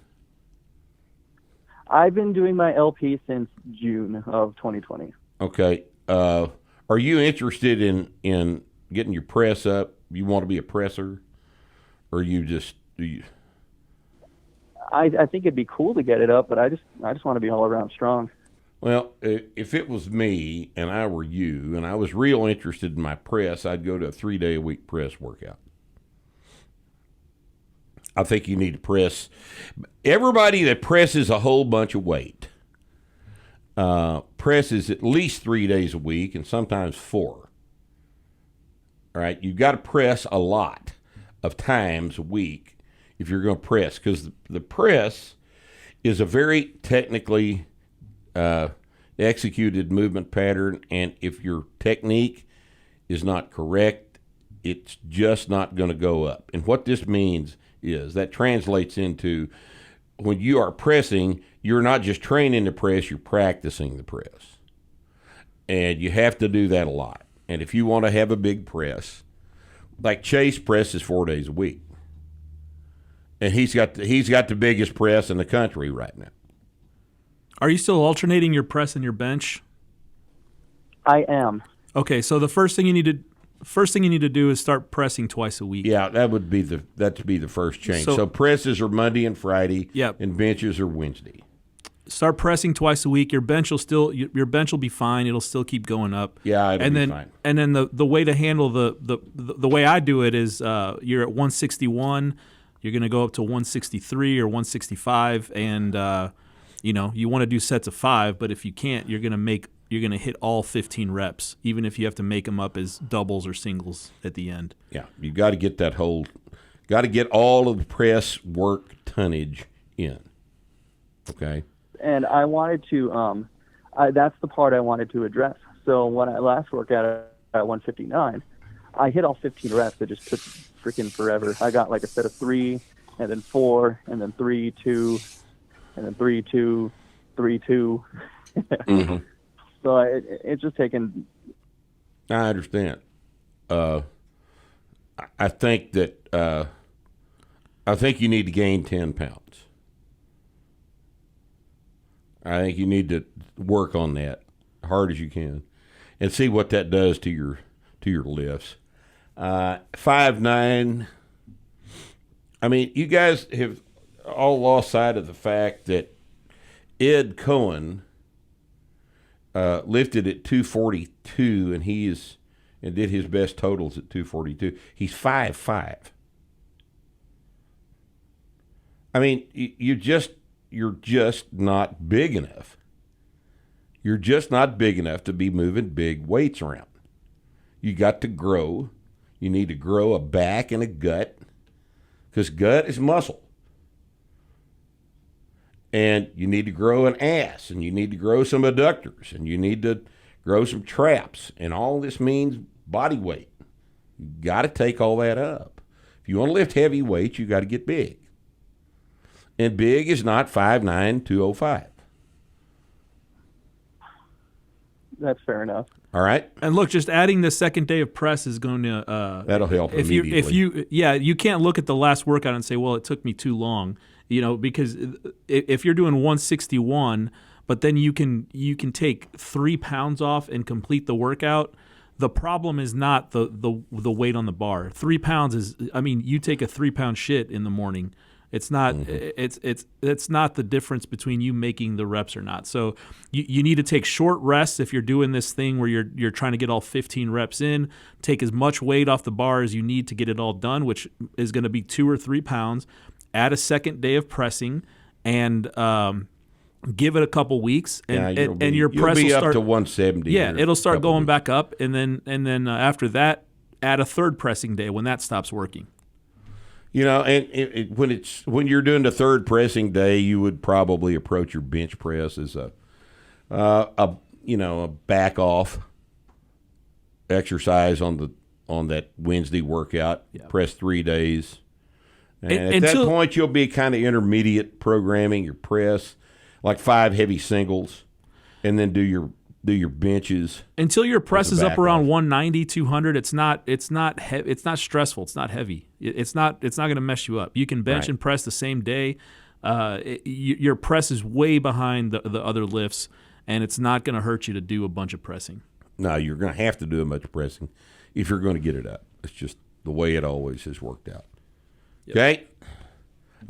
I've been doing my LP since June of 2020. Okay. Are you interested in getting your press up? You want to be a presser, or you just do you? I think it'd be cool to get it up, but I just want to be all around strong. Well, if it was me and I were you and I was real interested in my press, I'd go to a 3-day-a-week press workout. I think you need to press. Everybody that presses a whole bunch of weight presses at least 3 days a week and sometimes 4. All right, you've got to press a lot of times a week if you're going to press, because the press is a very technically executed movement pattern, and if your technique is not correct, it's just not going to go up. And what this means is that translates into when you are pressing, you're not just training to press, you're practicing the press. And you have to do that a lot. And if you want to have a big press, like Chase presses 4 days a week. And he's got the biggest press in the country right now. Are you still alternating your press and your bench? I am. Okay, so the first thing you need to do is start pressing twice a week. Yeah, that'd be the first change. So presses are Monday and Friday, yep, and benches are Wednesday. Start pressing twice a week. Your bench will be fine. It'll still keep going up. Yeah, it'll be fine. And then the way to handle the way I do it is you're at 161. You're going to go up to 163 or 165, and you want to do sets of 5. But if you can't, you're going to hit all 15 reps, even if you have to make them up as doubles or singles at the end. Yeah, you got to get all of the press work tonnage in. Okay. And I wanted to, that's the part I wanted to address. So when I last worked out at 159, I hit all 15 reps. It just took freaking forever. I got like a set of 3, and then 4, and then 3, 2, and then 3, 2, 3, 2. Mm-hmm. So it's just taken. I understand. I think that I think you need to gain 10 pounds. I think you need to work on that hard as you can, and see what that does to your lifts. 5'9", I mean, you guys have all lost sight of the fact that Ed Cohen lifted at 242, and did his best totals at 242. He's 5'5". I mean, you're just not big enough. You're just not big enough to be moving big weights around. You got to grow. You need to grow a back and a gut, because gut is muscle. And you need to grow an ass, and you need to grow some adductors, and you need to grow some traps, and all this means body weight. You got to take all that up. If you want to lift heavy weights, you got to get big. And big is not 5'9", 205. That's fair enough. All right? And look, just adding the second day of press is going to That'll help immediately. You can't look at the last workout and say, well, it took me too long, because if you're doing 161, but then you can take 3 pounds off and complete the workout. The problem is not the weight on the bar. 3 pounds is, you take a 3-pound shit in the morning. It's not it's not the difference between you making the reps or not. So you need to take short rests if you're doing this thing where you're trying to get all 15 reps in. Take as much weight off the bar as you need to get it all done, which is going to be 2 or 3 pounds. Add a second day of pressing, and give it a couple weeks, and your press will start up to 170. Yeah, it'll start going back up, and then after that, add a third pressing day when that stops working. And when you're doing the third pressing day, you would probably approach your bench press as a back off exercise on that Wednesday workout. Yeah. Press 3 days, and at that point you'll be kind of intermediate programming your press, like 5 heavy singles, and then do your benches until your press is up around 190, 200. It's not stressful. It's not heavy. It's not going to mess you up. You can bench and press the same day. Your press is way behind the other lifts, and it's not going to hurt you to do a bunch of pressing. No, you're going to have to do a bunch of pressing if you're going to get it up. It's just the way it always has worked out. Yep. Okay?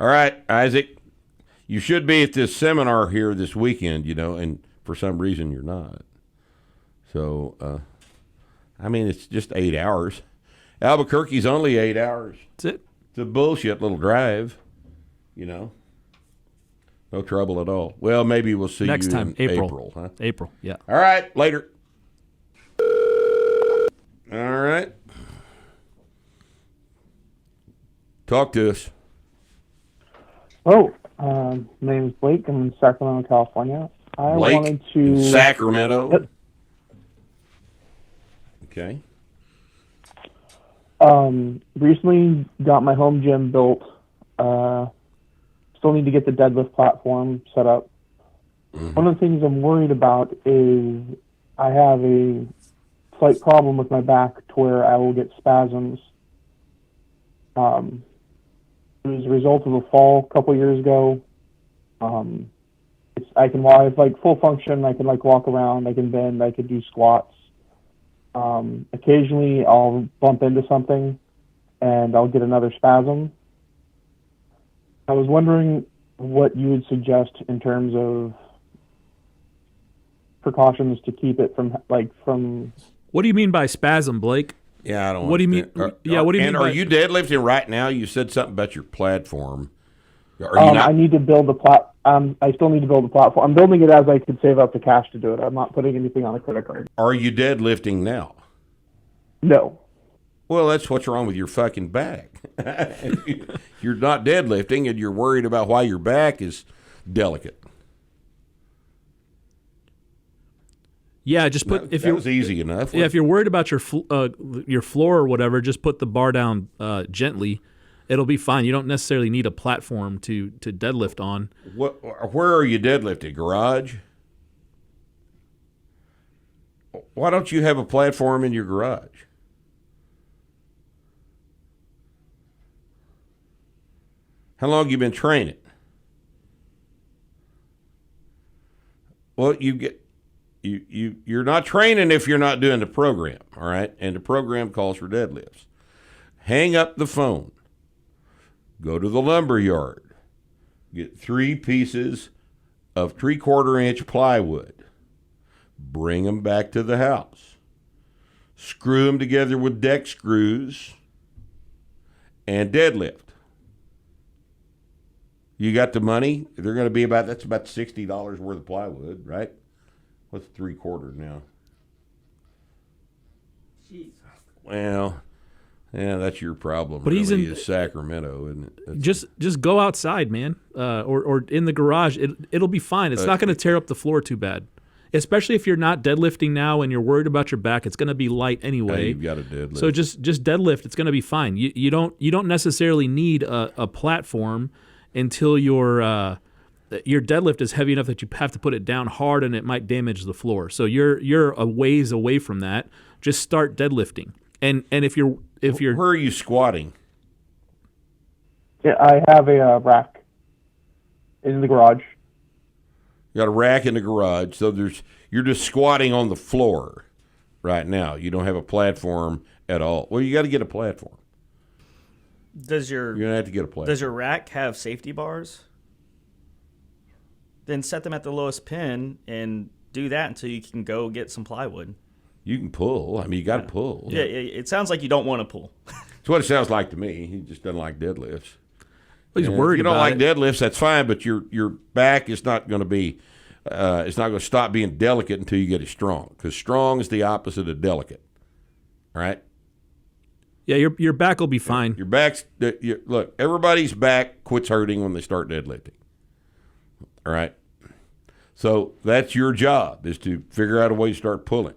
All right, Isaac. You should be at this seminar here this weekend, and for some reason you're not. So, it's just 8 hours. Albuquerque's only 8 hours. That's it. It's a bullshit little drive, No trouble at all. Well, maybe we'll see next you time. in April, huh? April, yeah. All right, later. All right. Talk to us. Oh, my name is Blake. I'm in Sacramento, California. I wanted to Sacramento. Yep. Okay. Recently got my home gym built. Still need to get the deadlift platform set up. Mm-hmm. One of the things I'm worried about is I have a slight problem with my back to where I will get spasms. It was a result of a fall a couple years ago. I have like full function. I can walk around. I can bend. I could do squats. Occasionally I'll bump into something and I'll get another spasm. I was wondering what you would suggest in terms of precautions to keep it from. What do you mean by spasm, Blake? Yeah, I don't. What do you mean? What do you mean? And are you deadlifting right now? You said something about your platform. I need to build I still need to build the platform. I'm building it as I could save up the cash to do it. I'm not putting anything on a credit card. Are you deadlifting now? No. Well, that's what's wrong with your fucking back. You're not deadlifting, and you're worried about why your back is delicate. Yeah, just put that was easy enough. Yeah, if you're worried about your floor or whatever, just put the bar down gently. It'll be fine. You don't necessarily need a platform to deadlift on. Where are you deadlifting? Garage? Why don't you have a platform in your garage? How long have you been training? Well, you're not training if you're not doing the program, all right? And the program calls for deadlifts. Hang up the phone. Go to the lumber yard. Get 3 pieces of 3/4-inch plywood. Bring them back to the house. Screw them together with deck screws and deadlift. You got the money? They're going to be that's about $60 worth of plywood, right? What's 3/4 now? Jeez. Well, yeah, that's your problem. But he's really, in is Sacramento, isn't it? just go outside, man, or in the garage. It'll be fine. It's not going to tear up the floor too bad. Especially if you're not deadlifting now and you're worried about your back, it's going to be light anyway. Hey, you've got a deadlift. So just deadlift. It's going to be fine. You don't necessarily need a platform until your deadlift is heavy enough that you have to put it down hard and it might damage the floor. So you're a ways away from that. Just start deadlifting. And if you're where are you squatting? Yeah, I have a rack in the garage. You got a rack in the garage, so you're just squatting on the floor right now. You don't have a platform at all. Well, you got to get a platform. You're gonna have to get a platform. Does your rack have safety bars? Then set them at the lowest pin and do that until you can go get some plywood. You can pull. I mean, you got to pull. Yeah, it sounds like you don't want to pull. That's what it sounds like to me. He just doesn't like deadlifts. He's And worried if you don't about like it. deadlifts, that's fine, but your back is not going to be. It's not going to stop being delicate until you get it strong, because strong is the opposite of delicate. All right. Yeah, your back will be fine. Your back's look. Everybody's back quits hurting when they start deadlifting. All right. So that's your job, is to figure out a way to start pulling.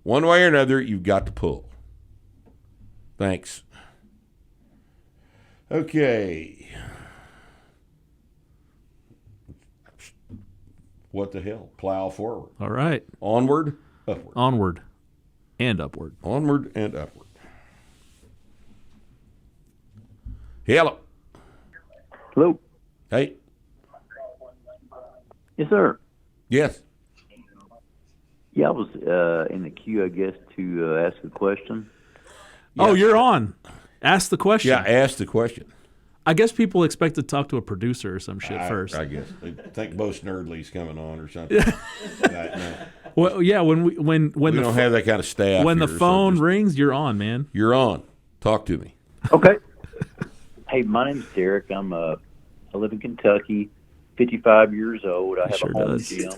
One way or another, you've got to pull. Thanks. Okay. What the hell? Plow forward. All right. Onward, upward. Onward and upward. Onward and upward. Hello. Hello. Hey. Yes, sir. Yes. Yeah, I was in the queue, I guess, to ask a question. Oh, you're on. Ask the question. Yeah, ask the question. I guess people expect to talk to a producer or some shit first. I guess. They think Bo Snerdley's coming on or something. No. Well, yeah, when We don't have that kind of staff. when the here, so phone just- rings, you're on, man. You're on. Talk to me. Okay. Hey, my name's Derek. I live in Kentucky, 55 years old. I have Sure a home does. gym.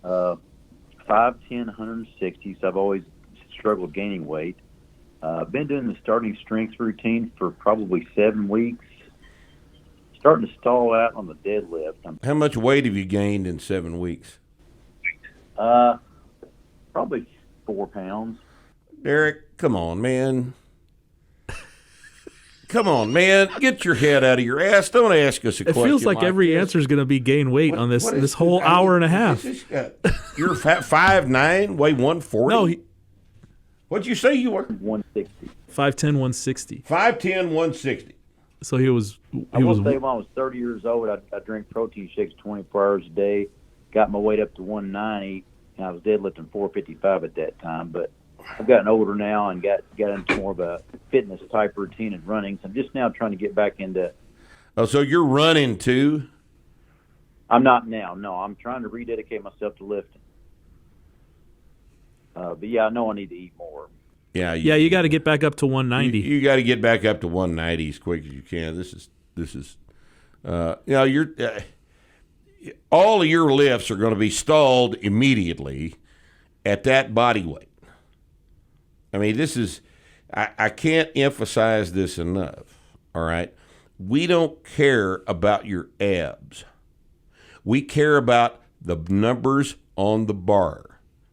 5'10", 160, so I've always struggled gaining weight. I've been doing the starting strength routine for probably 7 weeks. Starting to stall out on the deadlift. How much weight have you gained in 7 weeks? Probably 4 pounds. Derek, come on, man. Come on, man. Get your head out of your ass. Don't ask us a It question. feels like every this. answer is going to be gain weight on this What is- this whole I mean, hour and a half. You're 5'9", weigh 140? No, What'd you say you were? 160. 5'10", 160. 5'10", 160. So he was. I will say when I was 30 years old, I drank protein shakes 24 hours a day, got my weight up to 190, and I was deadlifting 455 at that time. But I've gotten older now and got into more of a fitness type routine and running. So I'm just now trying to get back into. Oh, so you're running too? I'm not now. No, I'm trying to rededicate myself to lifting. But yeah, I know I need to eat more. Yeah, You got to get back up to 190. You got to get back up to 190 as quick as you can. This is, you're all of your lifts are going to be stalled immediately at that body weight. I mean, this is, I can't emphasize this enough. All right, we don't care about your abs. We care about the numbers on the bar.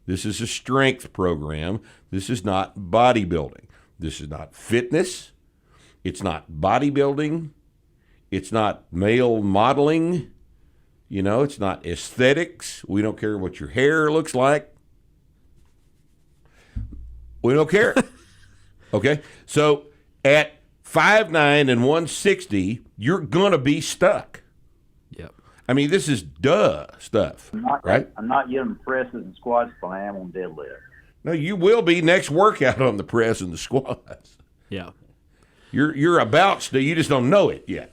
This is a strength program. This is not bodybuilding. This is not fitness. It's not bodybuilding. It's not male modeling. It's not aesthetics. We don't care what your hair looks like. We don't care. Okay? So at 5'9" and 160, you're going to be stuck. Yep. I mean, this is stuff, right? I'm not yet on presses and squats, but I am on deadlift. No, you will be next workout on the press and the squats. Yeah. You're about to. You just don't know it yet.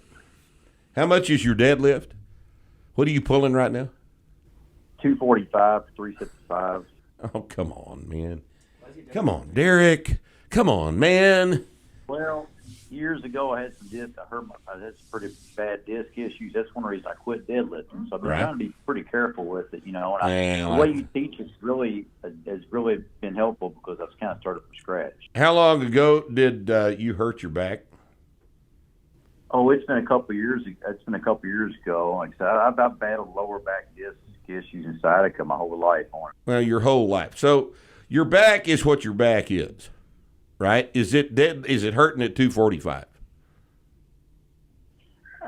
How much is your deadlift? What are you pulling right now? 245, 365. Oh, come on, man. Come on, Derek. Come on, man. Well, years ago I had some disc. I had some pretty bad disc issues. That's one reason I quit deadlifting. So I've been trying to be pretty careful with it, you know. And the way you teach has really been helpful because I've kind of started from scratch. How long ago did you hurt your back? Oh, it's been a couple of years. It's been a couple of years ago. Like I said, I've battled lower back disc issues and sciatica my whole life on it. Well, your whole life. So your back is what your back is, right? Is it dead? Is it hurting at 245?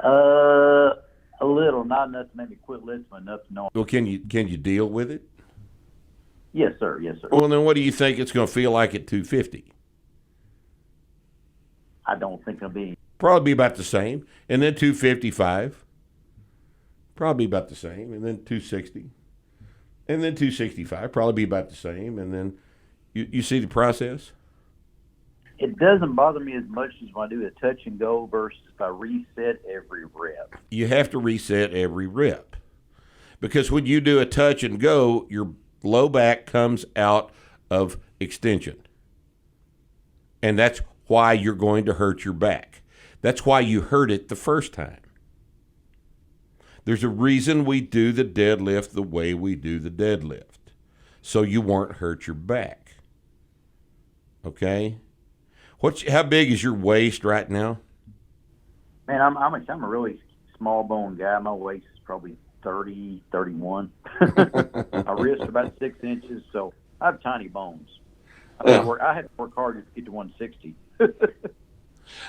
A little, not enough to make me quit lifting, enough to know. Well, can you deal with it? Yes, sir. Yes, sir. Well, then what do you think it's going to feel like at 250? I don't think I'll be. Probably be about the same, and then 255. Probably about the same, and then 260, and then 265. Probably be about the same, and then you see the process. It doesn't bother me as much as when I do a touch and go versus if I reset every rep. You have to reset every rep because when you do a touch and go, your low back comes out of extension, and that's why you're going to hurt your back. That's why you hurt it the first time. There's a reason we do the deadlift the way we do the deadlift, so you won't hurt your back. Okay? How big is your waist right now? Man, I'm a really small bone guy. My waist is probably 30, 31. My wrists are about 6 inches, so I have tiny bones. I had to work hard to get to 160.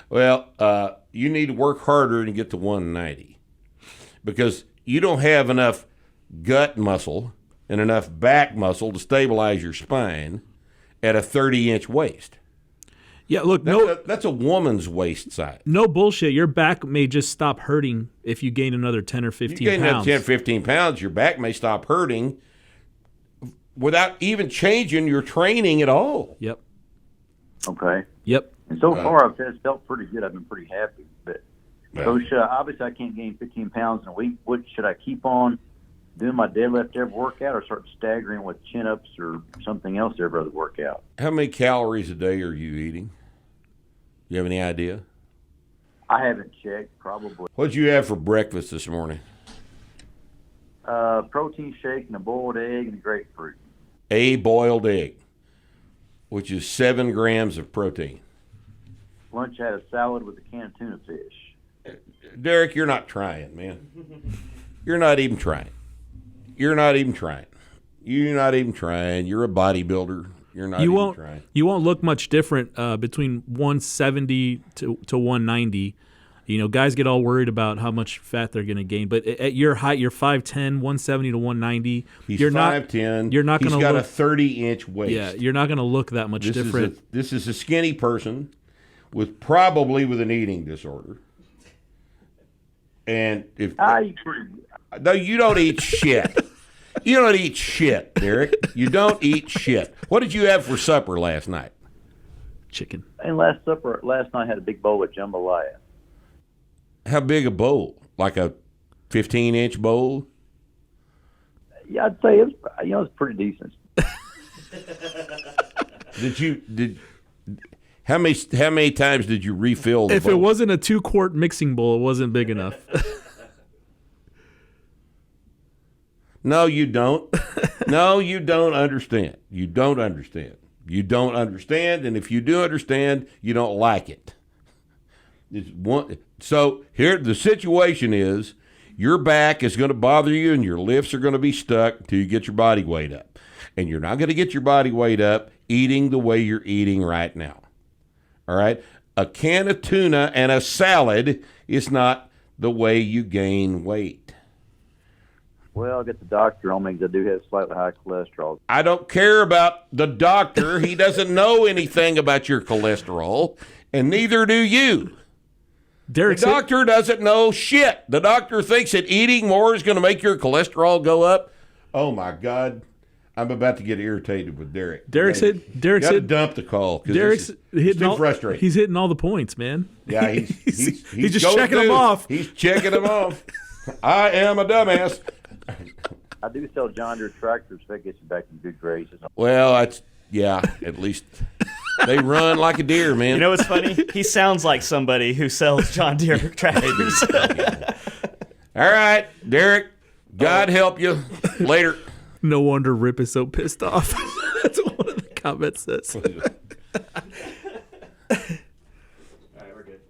Well, you need to work harder and get to 190 because you don't have enough gut muscle and enough back muscle to stabilize your spine at a 30-inch waist. Yeah, look, that's a woman's waist size. No bullshit. Your back may just stop hurting if you gain another 10 or 15 you gain pounds. 10 or 15 pounds, your back may stop hurting without even changing your training at all. Yep. Okay. Yep. And so far, I've felt pretty good. I've been pretty happy. But Coach, obviously, I can't gain 15 pounds in a week. What should I keep on doing my deadlift every workout, or start staggering with chin-ups or something else every other workout? How many calories a day are you eating? You have any idea? I haven't checked. Probably. What did you have for breakfast this morning? Protein shake and a boiled egg and grapefruit. A boiled egg, which is 7 grams of protein. Lunch, I had a salad with a can of tuna fish. Derek, you're not trying, man. You're not even trying. You're not even trying. You're not even trying. You're a bodybuilder. You're not even trying. You won't look much different between 170 to 190. You know, guys get all worried about how much fat they're going to gain, but at your height, you're 5'10", 170 to 190. He's you're 5'10". You're not going to. He's got a 30-inch waist. Yeah, you're not going to look that much different. This is a skinny person probably with an eating disorder. And no, you don't eat shit. You don't eat shit, Derek. You don't eat shit. What did you have for supper last night? Chicken. And last night I had a big bowl of jambalaya. How big a bowl? Like a 15-inch bowl? Yeah, I'd say it's pretty decent. How many times did you refill the bowl? If it wasn't a 2-quart mixing bowl, it wasn't big enough. No, you don't. No, you don't understand. You don't understand. You don't understand, and if you do understand, you don't like it. So here, the situation is, your back is going to bother you, and your lifts are going to be stuck until you get your body weight up. And you're not going to get your body weight up eating the way you're eating right now. All right? A can of tuna and a salad is not the way you gain weight. Well, I got the doctor on me because I do have slightly high cholesterol. I don't care about the doctor. He doesn't know anything about your cholesterol, and neither do you. The doctor doesn't know shit. The doctor thinks that eating more is going to make your cholesterol go up. Oh, my God. I'm about to get irritated with Derek. Derek's Gotta hit. dump the call. Derek's hitting too all, frustrating. He's hitting all the points, man. Yeah, he's just going checking them through. off. He's checking them off. I am a dumbass. I do sell John Deere tractors, so that gets you back in good graces. Well, that's at least they run like a deer, man. You know what's funny? He sounds like somebody who sells John Deere tractors. All right, Derek. God help you. Later. No wonder Rip is so pissed off. That's what one of the comments says. All right, we're good.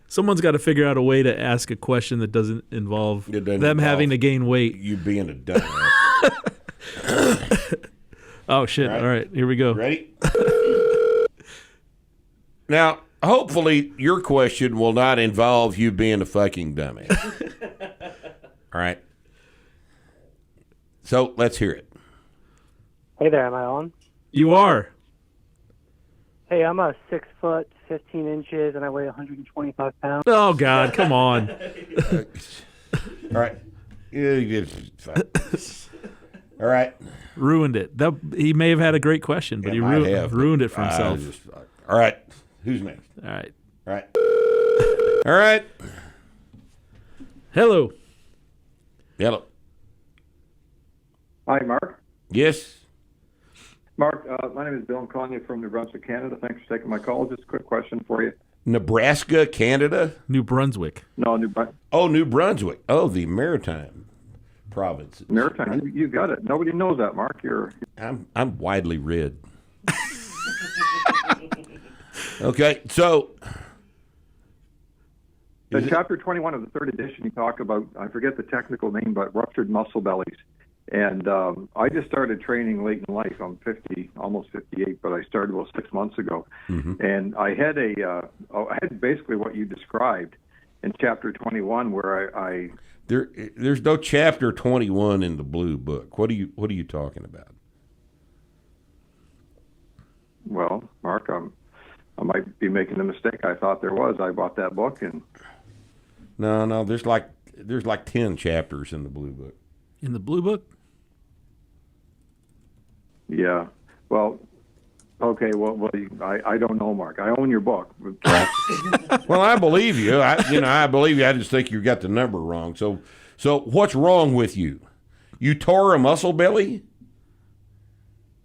Someone's got to figure out a way to ask a question that doesn't involve having to gain weight. You being a dumbass. Oh, shit. All right, here we go. Ready? Now, hopefully, your question will not involve you being a fucking dumbass. All right. So let's hear it. Hey there, am I on? You are. Hey, I'm a 6 foot 15 inches and I weigh 125 pounds. Oh God, come on. All right. All right. Ruined it. He may have had a great question, but he ruined it for himself. All right. Who's next? All right. All right. All right. Hello. Hello. Hi, Mark. Yes. Mark, my name is Bill. I'm calling you from New Brunswick, Canada. Thanks for taking my call. Just a quick question for you. Nebraska, Canada? New Brunswick. No, New Brunswick. Oh, New Brunswick. Oh, the maritime province. Maritime. You got it. Nobody knows that, Mark. I'm widely read. Okay, so in chapter 21 of the third edition, you talk about, I forget the technical name, but ruptured muscle bellies. And I just started training late in life. I'm 50, almost 58, but I started about 6 months ago. Mm-hmm. And I had I had basically what you described in chapter 21, where there's no chapter 21 in the blue book. What are you talking about? Well, Mark, I might be making a mistake. I thought there was. I bought that book and. No, there's like 10 chapters in the blue book. In the blue book? Yeah. Well, okay. Well, I don't know, Mark. I own your book. Well, I believe you. I believe you. I just think you got the number wrong. So what's wrong with you? You tore a muscle belly?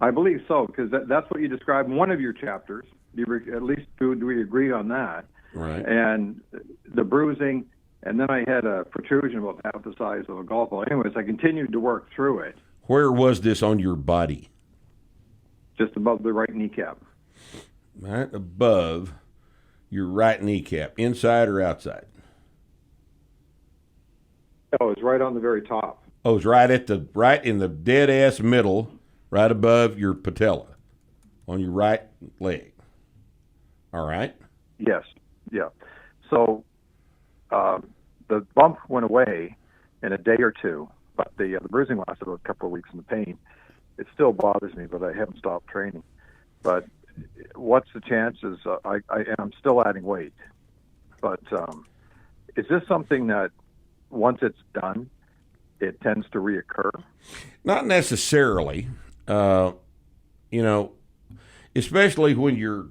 I believe so, because that's what you described in one of your chapters. At least do we agree on that? Right. And the bruising, and then I had a protrusion about half the size of a golf ball. Anyways, I continued to work through it. Where was this on your body? Just above the right kneecap. Right above your right kneecap, inside or outside? Oh, it's right on the very top. Oh, it's right in the dead ass middle, right above your patella, on your right leg. All right. Yes. Yeah. So the bump went away in a day or two, but the bruising lasted a couple of weeks in the pain. It still bothers me, but I haven't stopped training. But what's the chances? I'm still adding weight. But is this something that once it's done, it tends to reoccur? Not necessarily. Especially when you're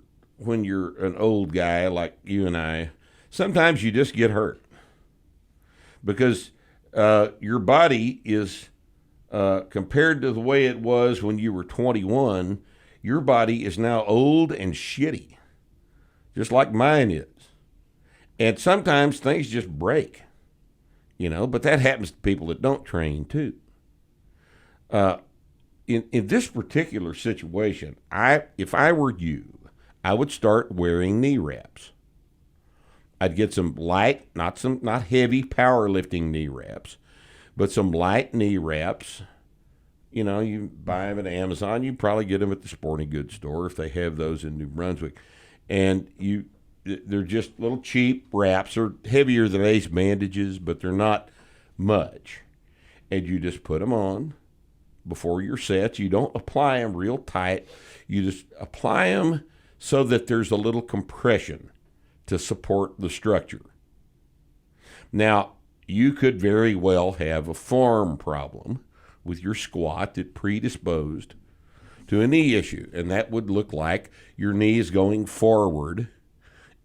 an old guy like you and I, sometimes you just get hurt because your body is, compared to the way it was when you were 21, your body is now old and shitty, just like mine is. And sometimes things just break, but that happens to people that don't train too. In this particular situation, if I were you, I would start wearing knee wraps. I'd get some light, not heavy powerlifting knee wraps, but some light knee wraps. You buy them at Amazon. You probably get them at the sporting goods store if they have those in New Brunswick. And they're just little cheap wraps. They're heavier than ace bandages, but they're not much. And you just put them on before your sets. You don't apply them real tight. You just apply them so that there's a little compression to support the structure. Now, you could very well have a form problem with your squat that predisposed to a knee issue, and that would look like your knee is going forward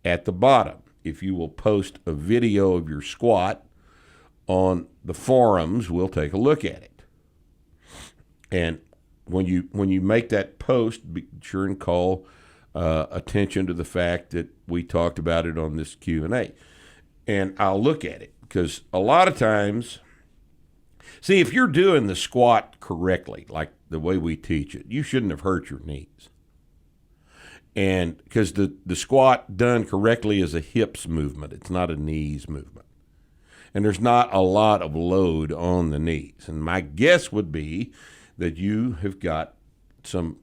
at the bottom. If you will post a video of your squat on the forums, we'll take a look at it. And when you make that post, be sure and call attention to the fact that we talked about it on this Q&A. And I'll look at it, because a lot of times, see, if you're doing the squat correctly, like the way we teach it, you shouldn't have hurt your knees. And because the squat done correctly is a hips movement, it's not a knees movement. And there's not a lot of load on the knees. And my guess would be that you have got some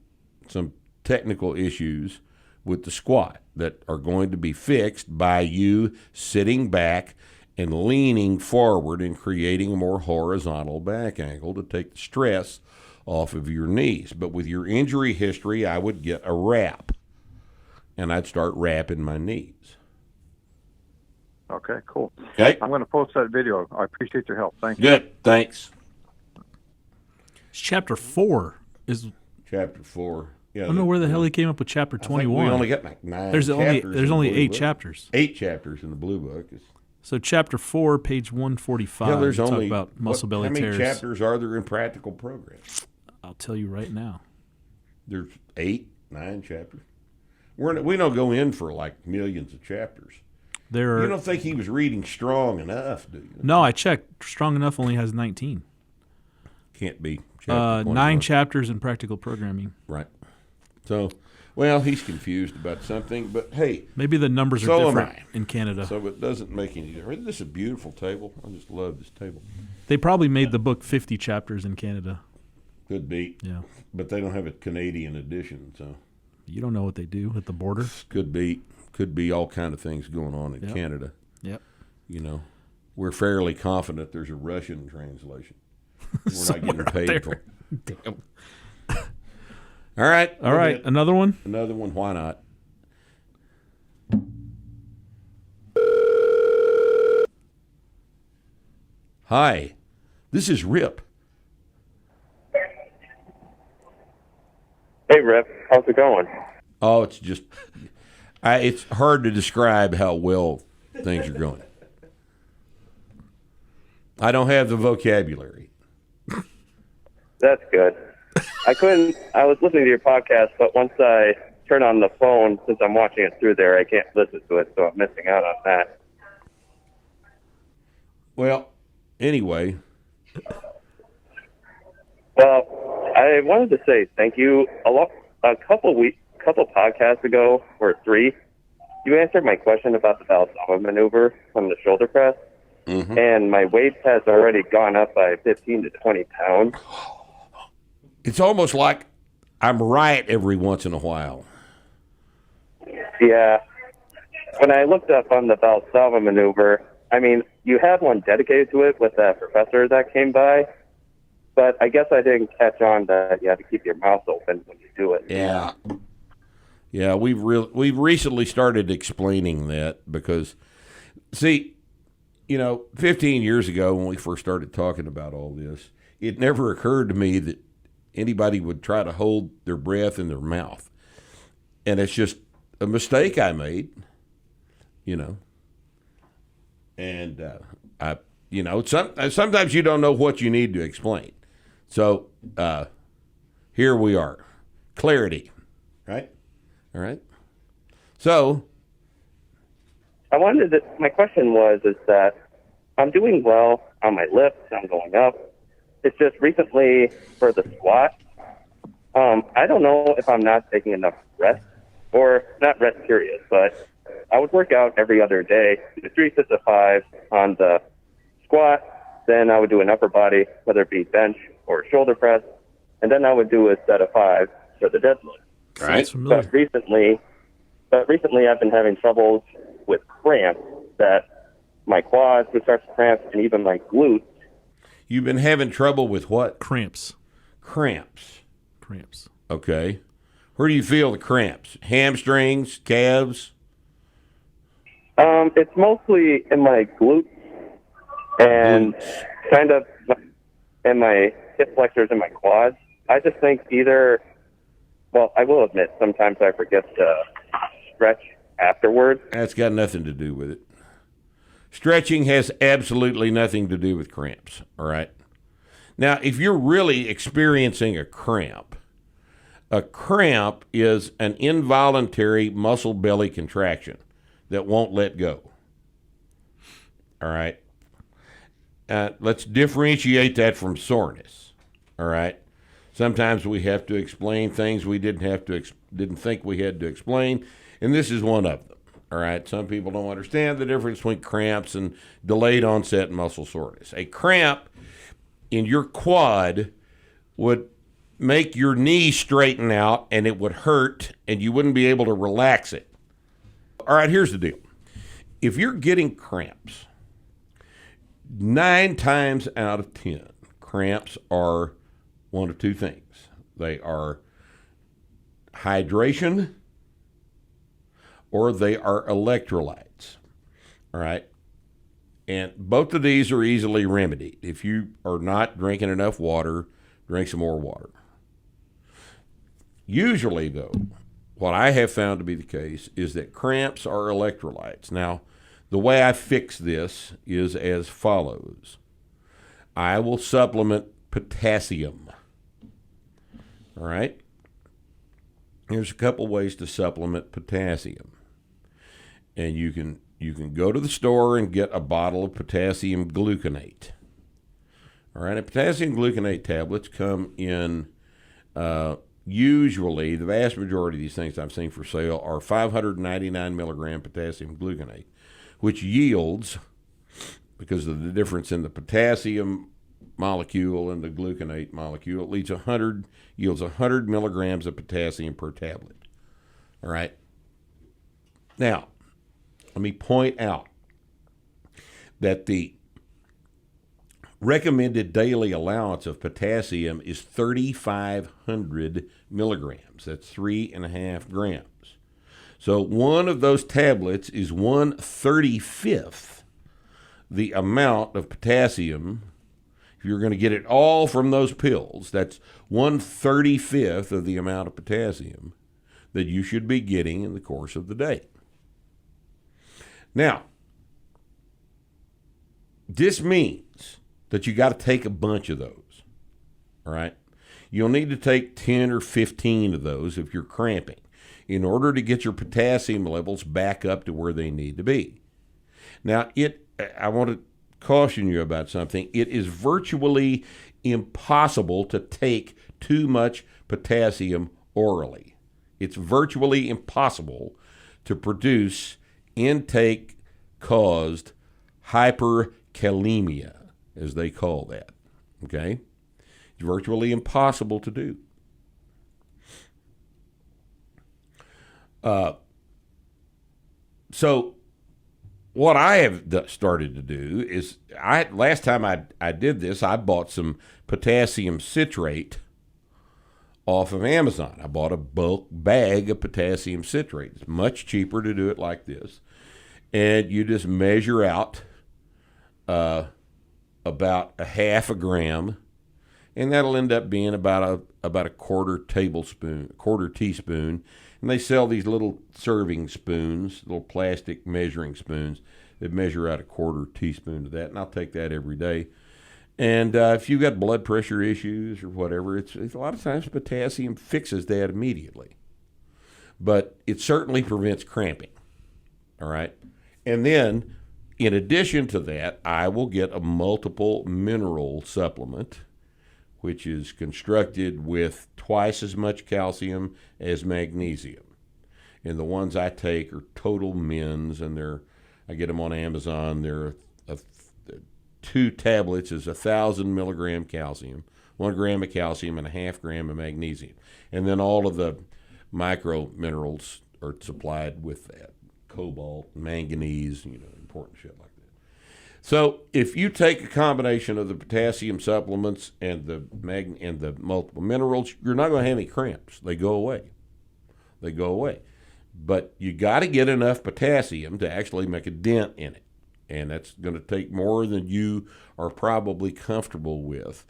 technical issues with the squat that are going to be fixed by you sitting back and leaning forward and creating a more horizontal back angle to take the stress off of your knees. But with your injury history, I would get a wrap, and I'd start wrapping my knees. Okay, cool. Okay. I'm going to post that video. I appreciate your help. Thank you. Good, thanks. Chapter 4 is. Chapter 4. Yeah, I don't know where the hell he came up with chapter 21. We only got like 9 There's chapters. only 8 book. chapters. 8 chapters in the blue book. So chapter 4, page 145. Yeah, there's talk only about muscle belly how many tears. chapters are there in practical programs? I'll tell you right now. There's 8, 9 chapters. We don't go in for like millions of chapters. You don't think he was reading Strong enough, do you? No, I checked. Strong Enough only has 19. Can't be. 9 chapters in practical programming. Right. So, well, he's confused about something, but hey. Maybe the numbers are different in Canada. So it doesn't make any difference. This is a beautiful table. I just love this table. They probably made the book 50 chapters in Canada. Could be. Yeah. But they don't have a Canadian edition, so. You don't know what they do at the border? Could be all kind of things going on in Canada. Yep. You know, we're fairly confident there's a Russian translation. We're not getting paid for it. Damn. All right. All right. Another one? Another one. Why not? Hi. This is Rip. Hey, Rip. How's it going? Oh, it's just, it's hard to describe how well things are going. I don't have the vocabulary. That's good. I was listening to your podcast, but once I turn on the phone, since I'm watching it through there, I can't listen to it, so I'm missing out on that. Well, anyway. Well, I wanted to say thank you. A couple podcasts ago, or 3, you answered my question about the Valsalva maneuver from the shoulder press, and my weight has already gone up by 15 to 20 pounds. It's almost like I'm right every once in a while. Yeah. When I looked up on the Valsalva maneuver, I mean, you had one dedicated to it with that professor that came by, but I guess I didn't catch on that you have to keep your mouth open when you do it. Yeah. Yeah, we've recently started explaining that because, see, 15 years ago when we first started talking about all this, it never occurred to me that anybody would try to hold their breath in their mouth. And it's just a mistake I made, And, sometimes you don't know what you need to explain. So here we are. Clarity, right? All right. So my question is that I'm doing well on my lifts. I'm going up. It's just recently for the squat, I don't know if I'm not taking enough rest, or not rest period, but I would work out every other day, do 3 sets of 5 on the squat, then I would do an upper body, whether it be bench or shoulder press, and then I would do a set of 5 for the deadlift. Right. But recently I've been having troubles with cramps, that my quads would start to cramp, and even my glutes. You've been having trouble with what? Cramps. Cramps. Okay. Where do you feel the cramps? Hamstrings, calves? It's mostly in my glutes and kind of in my hip flexors in my quads. I just think either, well, I will admit sometimes I forget to stretch afterwards. That's got nothing to do with it. Stretching has absolutely nothing to do with cramps, all right? Now, if you're really experiencing a cramp is an involuntary muscle belly contraction that won't let go, all right? Let's differentiate that from soreness, all right? Sometimes we have to explain things we didn't think we had to explain, and this is one of them, all right? Some people don't understand the difference between cramps and delayed onset muscle soreness. A cramp in your quad would make your knee straighten out, and it would hurt, and you wouldn't be able to relax it. All right, here's the deal. If you're getting cramps, 9 times out of 10, cramps are one of two things. They are hydration or they are electrolytes. All right? And both of these are easily remedied. If you are not drinking enough water, drink some more water. Usually, though, what I have found to be the case is that cramps are electrolytes. Now, the way I fix this is as follows. I will supplement potassium. All right? There's a couple ways to supplement potassium. And you can go to the store and get a bottle of potassium gluconate. All right? And potassium gluconate tablets come in, usually, the vast majority of these things I've seen for sale are 599 milligram potassium gluconate, which yields, because of the difference in the potassium molecule and the gluconate molecule, it yields 100 milligrams of potassium per tablet. All right? Now, let me point out that the recommended daily allowance of potassium is 3,500 milligrams. That's 3.5 grams. So one of those tablets is 1/35th the amount of potassium. If you're going to get it all from those pills, that's 1/35th of the amount of potassium that you should be getting in the course of the day. Now, this means that you got to take a bunch of those, all right? You'll need to take 10 or 15 of those if you're cramping in order to get your potassium levels back up to where they need to be. Now, I want to caution you about something. It is virtually impossible to take too much potassium orally. It's virtually impossible to produce intake-caused hyperkalemia, as they call that, okay? It's virtually impossible to do. So what I have started to do is, last time I did this, I bought some potassium citrate off of Amazon. I bought a bulk bag of potassium citrate. It's much cheaper to do it like this. And you just measure out about 1/2 gram, and that'll end up being about a quarter teaspoon. And they sell these little serving spoons, little plastic measuring spoons that measure out a quarter teaspoon of that. And I'll take that every day. And if you've got blood pressure issues or whatever, it's a lot of times potassium fixes that immediately. But it certainly prevents cramping. All right? And then, in addition to that, I will get a multiple mineral supplement, which is constructed with twice as much calcium as magnesium. And the ones I take are Total Mins, and I get them on Amazon. They're 2 tablets is 1,000 milligram calcium, 1 gram of calcium, and 1/2 gram of magnesium. And then all of the micro minerals are supplied with that. Cobalt, manganese, important shit like that. So if you take a combination of the potassium supplements and the multiple minerals, you're not going to have any cramps. They go away. But you got to get enough potassium to actually make a dent in it. And that's going to take more than you are probably comfortable with.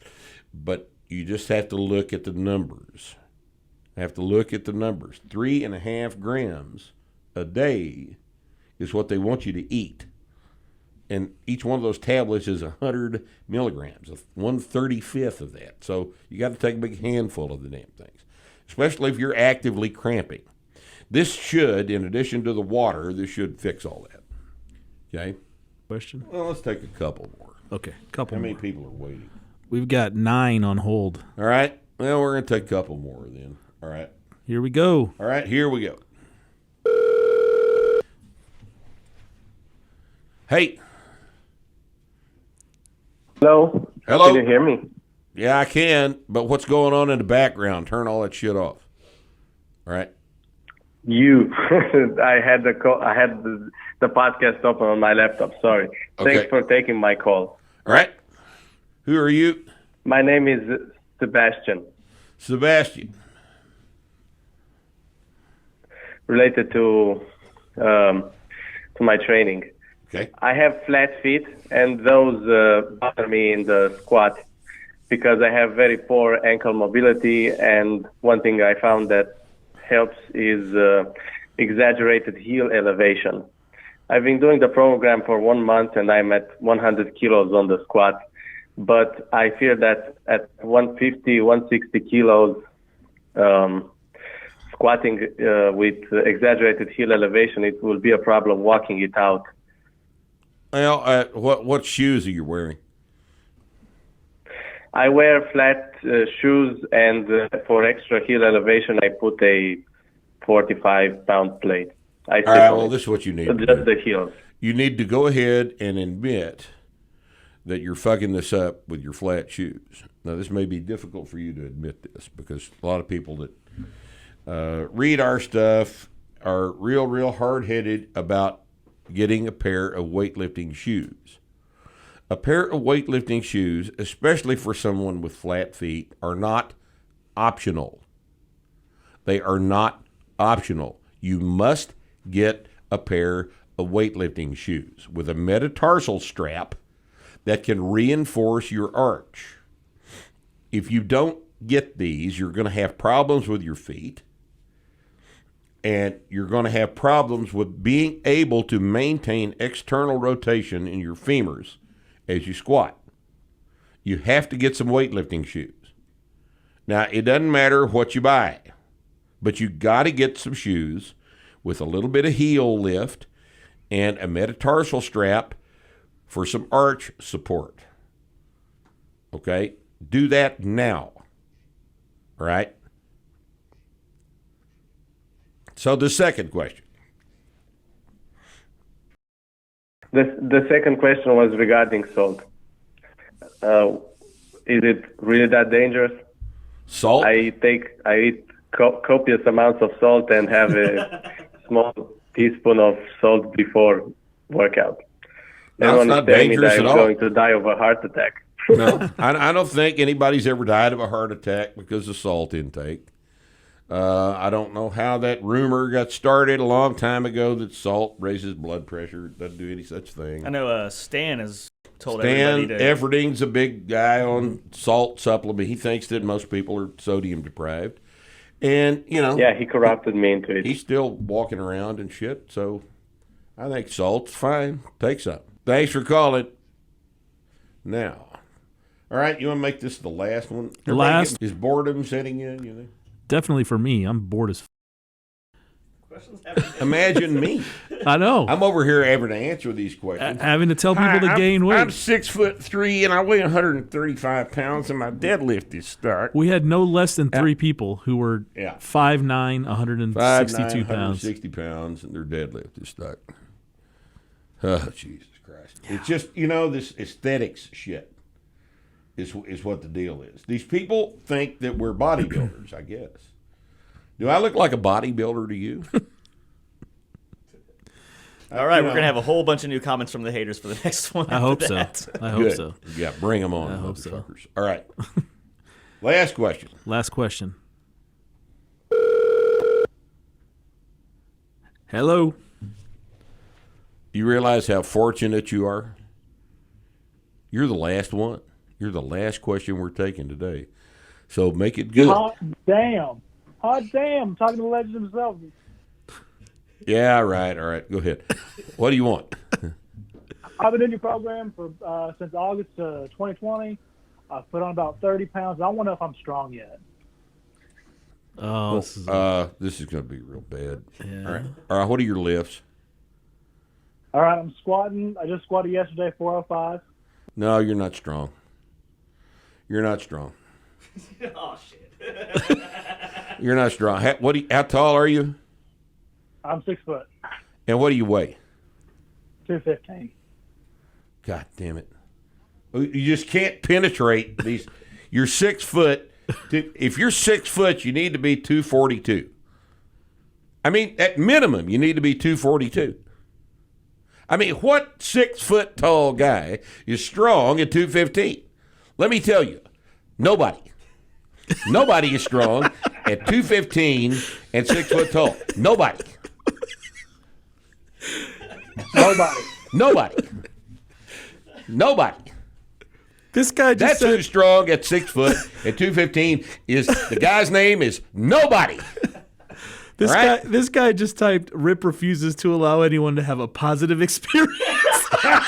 But You just have to look at the numbers. 3.5 grams a day is what they want you to eat. And each one of those tablets is 100 milligrams, 1/35 of that. So you got to take a big handful of the damn things, especially if you're actively cramping. This should, in addition to the water, this should fix all that. Okay? Question? Well, let's take a couple more. Okay, couple How many more. people are waiting? We've got 9 on hold. All right. Well, we're going to take a couple more then. All right. Here we go. All right, here we go. Hey. Hello. Hello. Can you hear me? Yeah, I can, but what's going on in the background? Turn all that shit off. All right. You. I had the call. I had the podcast open on my laptop. Sorry. Okay. Thanks for taking my call. All right. Who are you? My name is Sebastian. Sebastian. Related to my training. Okay. I have flat feet, and those bother me in the squat because I have very poor ankle mobility. And one thing I found that helps is exaggerated heel elevation. I've been doing the program for 1 month, and I'm at 100 kilos on the squat. But I fear that at 150, 160 kilos, squatting with exaggerated heel elevation, it will be a problem walking it out. Well, what shoes are you wearing? I wear flat shoes, and for extra heel elevation, I put a 45-pound plate. All right, well, this is what you need. Just the heels. You need to go ahead and admit that you're fucking this up with your flat shoes. Now, this may be difficult for you to admit this because a lot of people that read our stuff are real hard-headed about getting a pair of weightlifting shoes. A pair of weightlifting shoes, especially for someone with flat feet, are not optional. They are not optional. You must get a pair of weightlifting shoes with a metatarsal strap that can reinforce your arch. If you don't get these, you're going to have problems with your feet, and you're going to have problems with being able to maintain external rotation in your femurs as you squat. You have to get some weightlifting shoes. Now, it doesn't matter what you buy, but you got to get some shoes with a little bit of heel lift and a metatarsal strap for some arch support. Okay? Do that now. All right? So the second question. The second question was regarding salt. Is it really that dangerous? Salt? I eat copious amounts of salt and have a small teaspoon of salt before workout. That's not dangerous at all. I'm going to die of a heart attack. No, I don't think anybody's ever died of a heart attack because of salt intake. I don't know how that rumor got started a long time ago that salt raises blood pressure. It doesn't do any such thing. I know Stan has told everybody to... Everding's a big guy on salt supplement. He thinks that most people are sodium deprived. And, you know... Yeah, he corrupted me into it. He's still walking around and shit, so I think salt's fine. Take some. Thanks for calling. Now, all right, you want to make this the last one? The last? Is boredom setting in, you think? Definitely for me. I'm bored as Imagine me. I know. I'm over here having to answer these questions. Having to tell people to gain weight. I'm 6'3" and I weigh 135 pounds and my deadlift is stuck. We had no less than 3 people who were 5'9", 162 pounds. 160 pounds, and their deadlift is stuck. Oh, Jesus Christ. Yeah. It's just, you know, this aesthetics shit is what the deal is. These people think that we're bodybuilders, I guess. Do I look like a bodybuilder to you? All right, we're going to have a whole bunch of new comments from the haters for the next one. I hope so. I hope so. Yeah, bring them on, I hope so. All right. Last question. Last question. Hello. You realize how fortunate you are? You're the last one. You're the last question we're taking today. So make it good. Hot damn. I'm talking to the legend himself. Yeah, right. All right. Go ahead. What do you want? I've been in your program for since August 2020. I've put on about 30 pounds. I don't know if I'm strong yet. Oh, this is going to be real bad. Yeah. All right. All right. What are your lifts? All right, I'm squatting. I just squatted yesterday, 405. No, you're not strong. You're not strong. Oh shit. You're not strong. How tall are you? I'm 6 foot, And what do you weigh? 215. God damn it. You just can't penetrate these. You're 6 foot. If you're 6 foot, you need to be 242. I mean, at minimum, you need to be 242. I mean, what 6 foot tall guy is strong at 215? Let me tell you, nobody. Nobody is strong at 215 and 6 foot tall. Nobody. Nobody. This guy just That's who's strong at 6 foot at 215 is the guy's name is nobody. This guy just typed Rip refuses to allow anyone to have a positive experience. A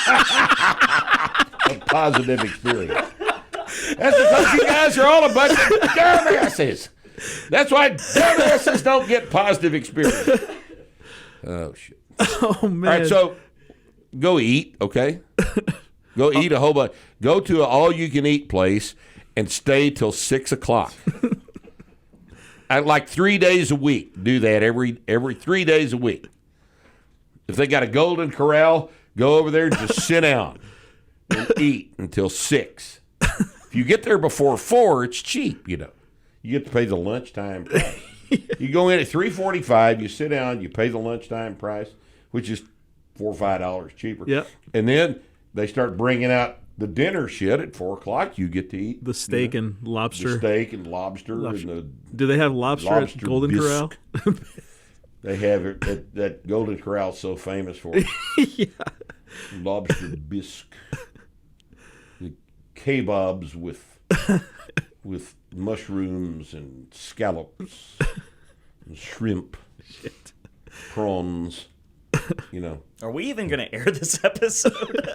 positive experience. That's because you guys are all a bunch of dumbasses. That's why dumbasses don't get positive experience. Oh shit. Oh man. All right, so go eat, okay? Go eat a whole bunch. Go to an all-you-can-eat place and stay till 6 o'clock. Like 3 days a week. Do that every 3 days a week. If they got a Golden Corral, go over there and just sit down and eat until 6. If you get there before 4, it's cheap, you know. You get to pay the lunchtime price. You go in at 3:45, you sit down, you pay the lunchtime price, which is $4 or $5 cheaper. Yep. And then they start bringing out the dinner shit at 4 o'clock. You get to eat the steak and lobster. The steak and lobster. Do they have lobster at Golden Corral? They have it. That Golden Corral is so famous for it. Yeah. Lobster bisque. The kebabs with mushrooms and scallops and shrimp. Shit. Prawns. You know. Are we even going to air this episode?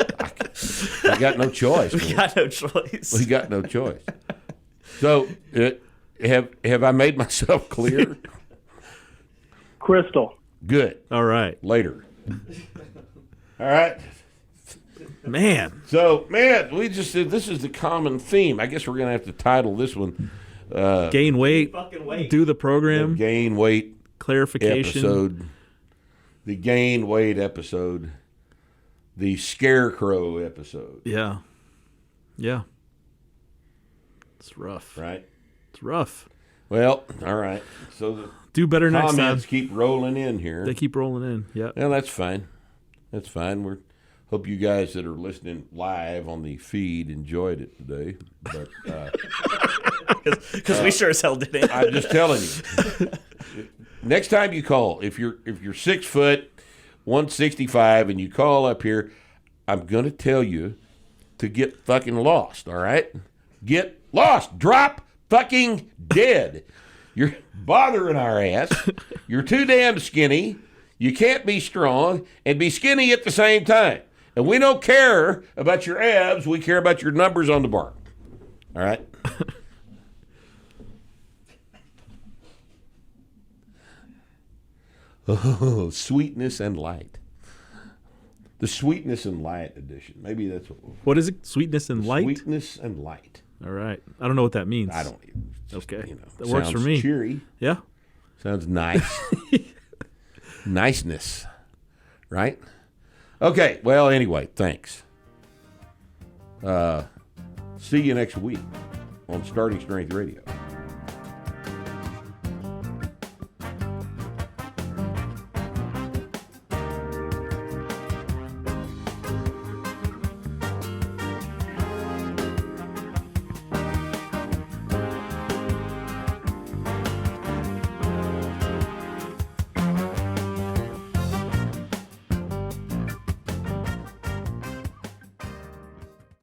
I got no choice. We got no choice. We got no choice. So, have I made myself clear? Crystal. Good. All right. Later. All right. Man. So, we just said this is the common theme. I guess we're going to have to title this one. Gain weight. Do the program. The gain weight. Clarification. Episode. The gain weight episode. The scarecrow episode. Yeah. Yeah. It's rough. Right? It's rough. Well, all right. So do better next time. Comments keep rolling in here. They keep rolling in. Yeah. Well, that's fine. That's fine. We hope you guys that are listening live on the feed enjoyed it today. But because we sure as hell didn't. I'm just telling you. Next time you call, if you're 6 foot, 165, and you call up here, I'm gonna tell you to get fucking lost. All right, get lost. Drop fucking dead. You're bothering our ass. You're too damn skinny. You can't be strong and be skinny at the same time. And we don't care about your abs. We care about your numbers on the bar. All right. Oh, sweetness and light. The sweetness and light edition. Maybe that's what. What is it? Sweetness and light. Sweetness and light. All right. I don't know what that means. I don't either. Just, okay. You know, that works for me. Cheery. Yeah. Sounds nice. Niceness. Right. Okay. Well. Anyway. Thanks. See you next week on Starting Strength Radio.